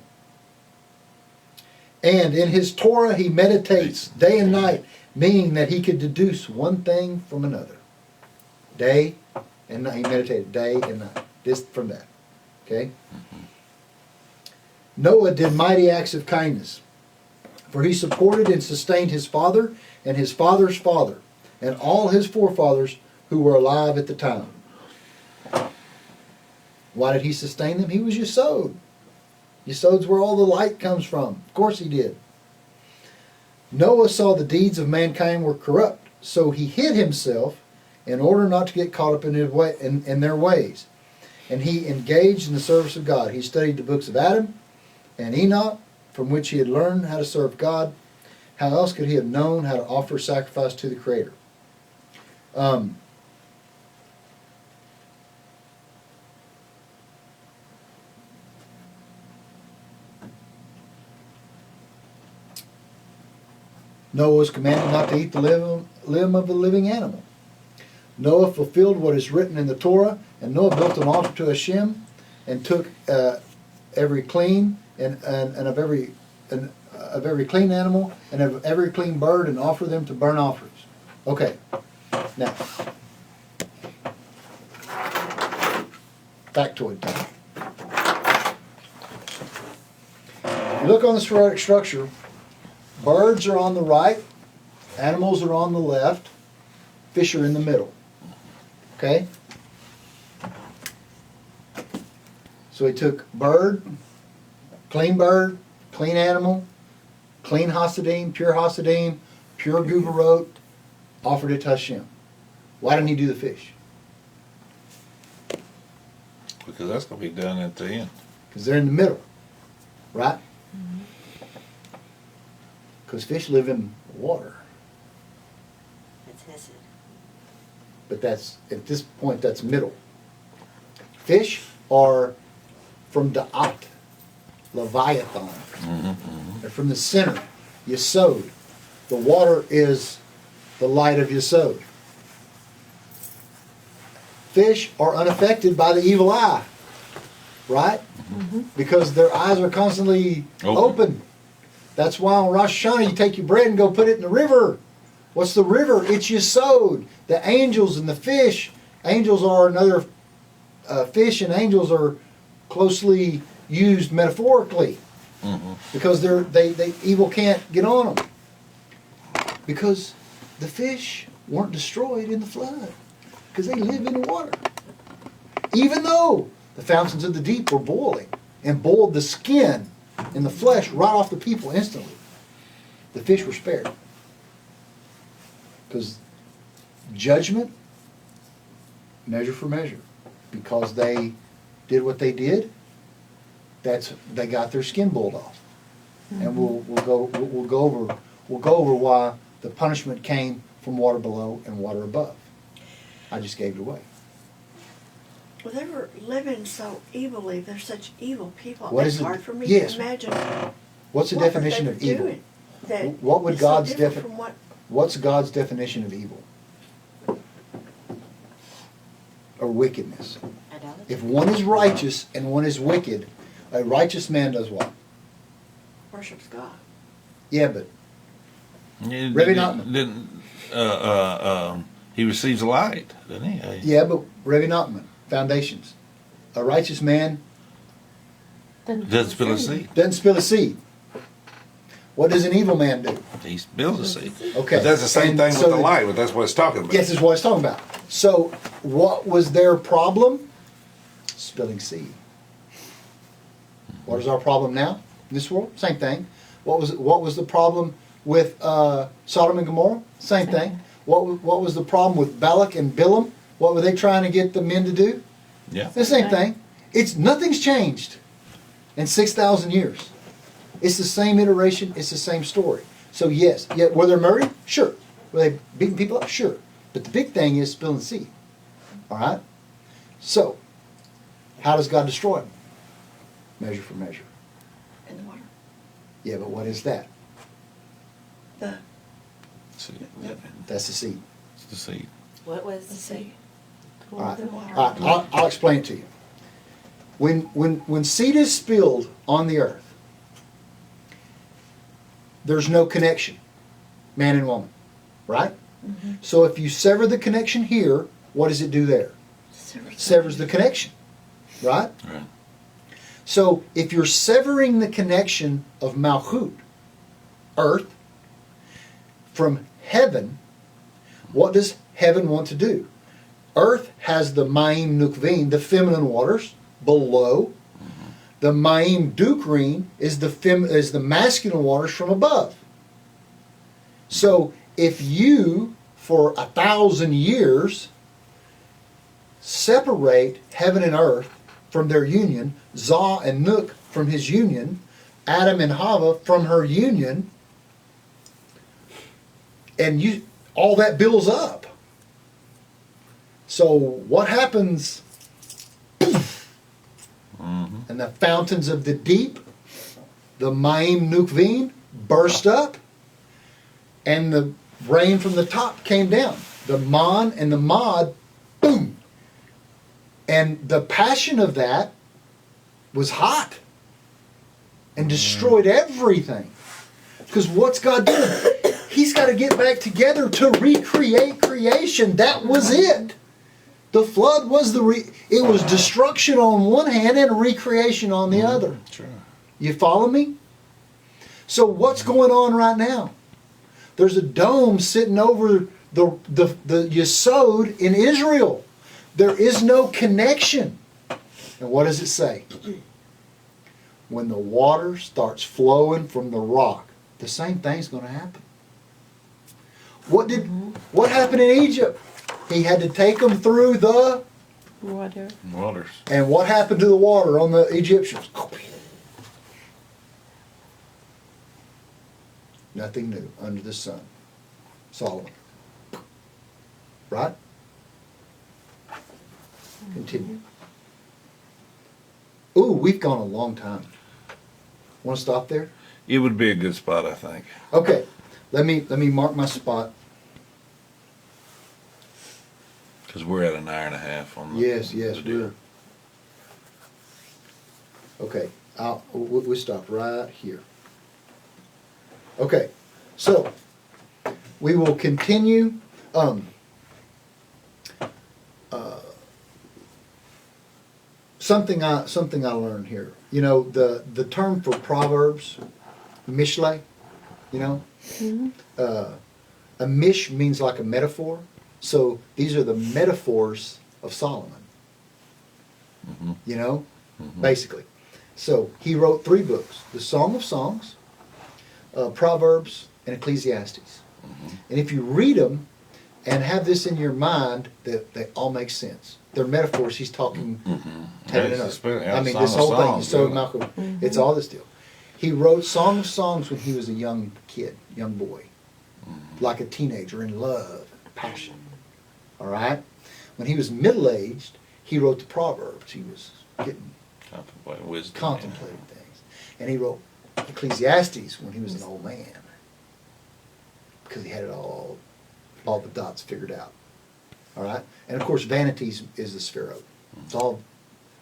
And in his Torah he meditates day and night, meaning that he could deduce one thing from another. Day and night. He meditated day and night. This from that. Okay? Noah did mighty acts of kindness, for he supported and sustained his father and his father's father, and all his forefathers who were alive at the time. Why did he sustain them? He was Yesod. Yesod's where all the light comes from. Of course he did. Noah saw the deeds of mankind were corrupt, so he hid himself in order not to get caught up in, in their ways. And he engaged in the service of God. He studied the books of Adam and Enoch, from which he had learned how to serve God. How else could he have known how to offer sacrifice to the Creator? Noah was commanded not to eat the limb of a living animal. Noah fulfilled what is written in the Torah, and Noah built an altar to Hashem, and took every clean and of every clean animal and of every clean bird, and offered them to burnt offerings. Okay, now factoid time. You look on the structure. Birds are on the right, animals are on the left, fish are in the middle. Okay? So he took bird, clean animal, clean Hasidim, pure Gubarot, offered it to Hashem. Why didn't he do the fish? Because that's going to be done at the end. Because they're in the middle, right? Because fish live in water. That's Hesed. But that's, at this point, that's middle. Fish are from Da'at, Leviathan. They're from the center, Yesod. The water is the light of Yesod. Fish are unaffected by the evil eye, right? Because their eyes are constantly open. That's why on Rosh Hashanah you take your bread and go put it in the river. What's the river? It's Yesod. The angels and the fish. Angels are another, fish and angels are closely used metaphorically. Because they evil can't get on them. Because the fish weren't destroyed in the flood. Because they live in the water. Even though the fountains of the deep were boiling and boiled the skin and the flesh right off the people instantly, the fish were spared. Because judgment, measure for measure. Because they did what they did, they got their skin boiled off. And we'll go over why the punishment came from water below and water above. I just gave it away. Well, they were living so evilly. They're such evil people. What It's is it? hard for me Yes. to imagine. What's the what definition they of were evil? doing that What would is so God's different defi- from what? What's God's definition of evil? Or wickedness. Idolatry. If one is righteous and one is wicked, a righteous man does what? Worships God. Yeah, but Rebbe Nachman. He receives light, doesn't he? yeah, but Rebbe Nachman, foundations. A righteous man Doesn't spill a seed. doesn't spill a seed. What does an evil man do? He spills a seed. Okay. But that's the same And thing so with the light, but that's what it's talking about. Yes, is what I was talking about. So, what was their problem? Spilling seed. What is our problem now in this world? Same thing. What was the problem with Sodom and Gomorrah? Same thing. What was the problem with Balak and Bilam? What were they trying to get the men to do? Yeah. The same thing. Nothing's changed in 6,000 years. It's the same iteration. It's the same story. So yes, were they murdered? Sure. Were they beating people up? Sure. But the big thing is spilling seed. All right. So, how does God destroy them? Measure for measure. In the water. Yeah, but what is that? The Seed. That's the seed. It's the seed. What was the sea. seed? All right. The water. All right. I'll explain it to you. When seed is spilled on the earth, there's no connection, man and woman, right? So if you sever the connection here, what does it do there? Severs the connection, right? Right. So if you're severing the connection of Malchut, earth, from heaven, what does heaven want to do? Earth has the Ma'im Nukvin, the feminine waters, below. The Ma'im Dukrin is the masculine waters from above. So if you for 1,000 years, separate heaven and earth from their union, Zah and Nook from his union, Adam and Hava from her union, and all that builds up. So what happens? And the fountains of the deep, the Maim Nukveen, burst up, and the rain from the top came down. The Man and the Mad, boom. And the passion of that was hot and destroyed everything. Because what's God doing? He's got to get back together to recreate creation. That was it. The flood was it was destruction on one hand and recreation on the other. Sure. You follow me? So what's going on right now? There's a dome sitting over the Yesod in Israel. There is no connection. And what does it say? When the water starts flowing from the rock, the same thing's going to happen. What happened in Egypt? He had to take them through the Water. Waters. And what happened to the water on the Egyptians? Nothing new under the sun. Solomon. Right? Continue. Ooh, we've gone a long time. Want to stop there? It would be a good spot, I think. Okay. Let me mark my spot. Because we're at an hour and a half on the Yes, the deal. we're. Okay, we stop right here. Okay, so we will continue. Something I learned here. You know, the term for Proverbs, mishle. You know, a mish means like a metaphor. So these are the metaphors of Solomon. You know, basically. So he wrote 3 books: the Song of Songs, Proverbs, and Ecclesiastes. And if you read them and have this in your mind, they all make sense. They're metaphors. He's talking heaven and earth. I mean, this whole thing. You saw Malcolm. It's all this deal. He wrote Song of Songs when he was a young kid, young boy, like a teenager, in love, passion. All right? When he was middle-aged, he wrote the Proverbs. He was getting Contemplating wisdom. contemplating things. And he wrote Ecclesiastes when he was an old man. Because he had it all the dots figured out. All right? And of course, vanities is the Sphirot. It's all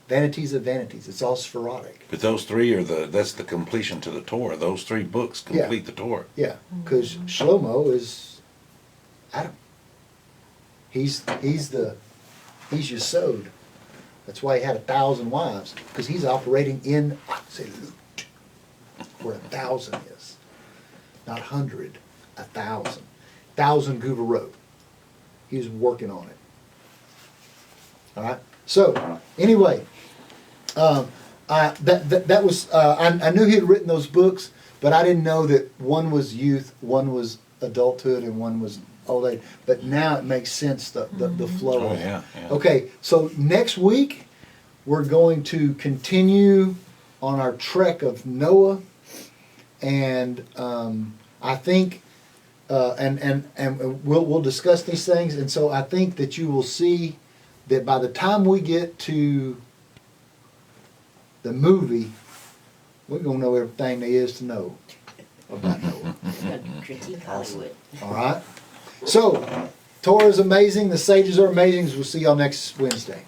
vanities of vanities. It's all spherotic. But those 3 are that's the completion to the Torah. Those 3 books complete the Torah. Yeah, because Shlomo is Adam. He's Yesod. That's why he had 1,000 wives, because he's operating in absolute, where 1,000 is, not 100, 1,000. 1,000 Guvarot. He was working on it. All right. So anyway, that was I knew he had written those books, but I didn't know that one was youth, one was adulthood, and one was old age. But now it makes sense the flow. Oh, of it. yeah. Okay, so next week we're going to continue on our trek of Noah, and I think, and we'll discuss these things. And so I think that you will see that by the time we get to the movie, we're gonna know everything there is to know about Noah. Critique Hollywood. All right. So, Torah is amazing. The sages are amazing. We'll see y'all next Wednesday.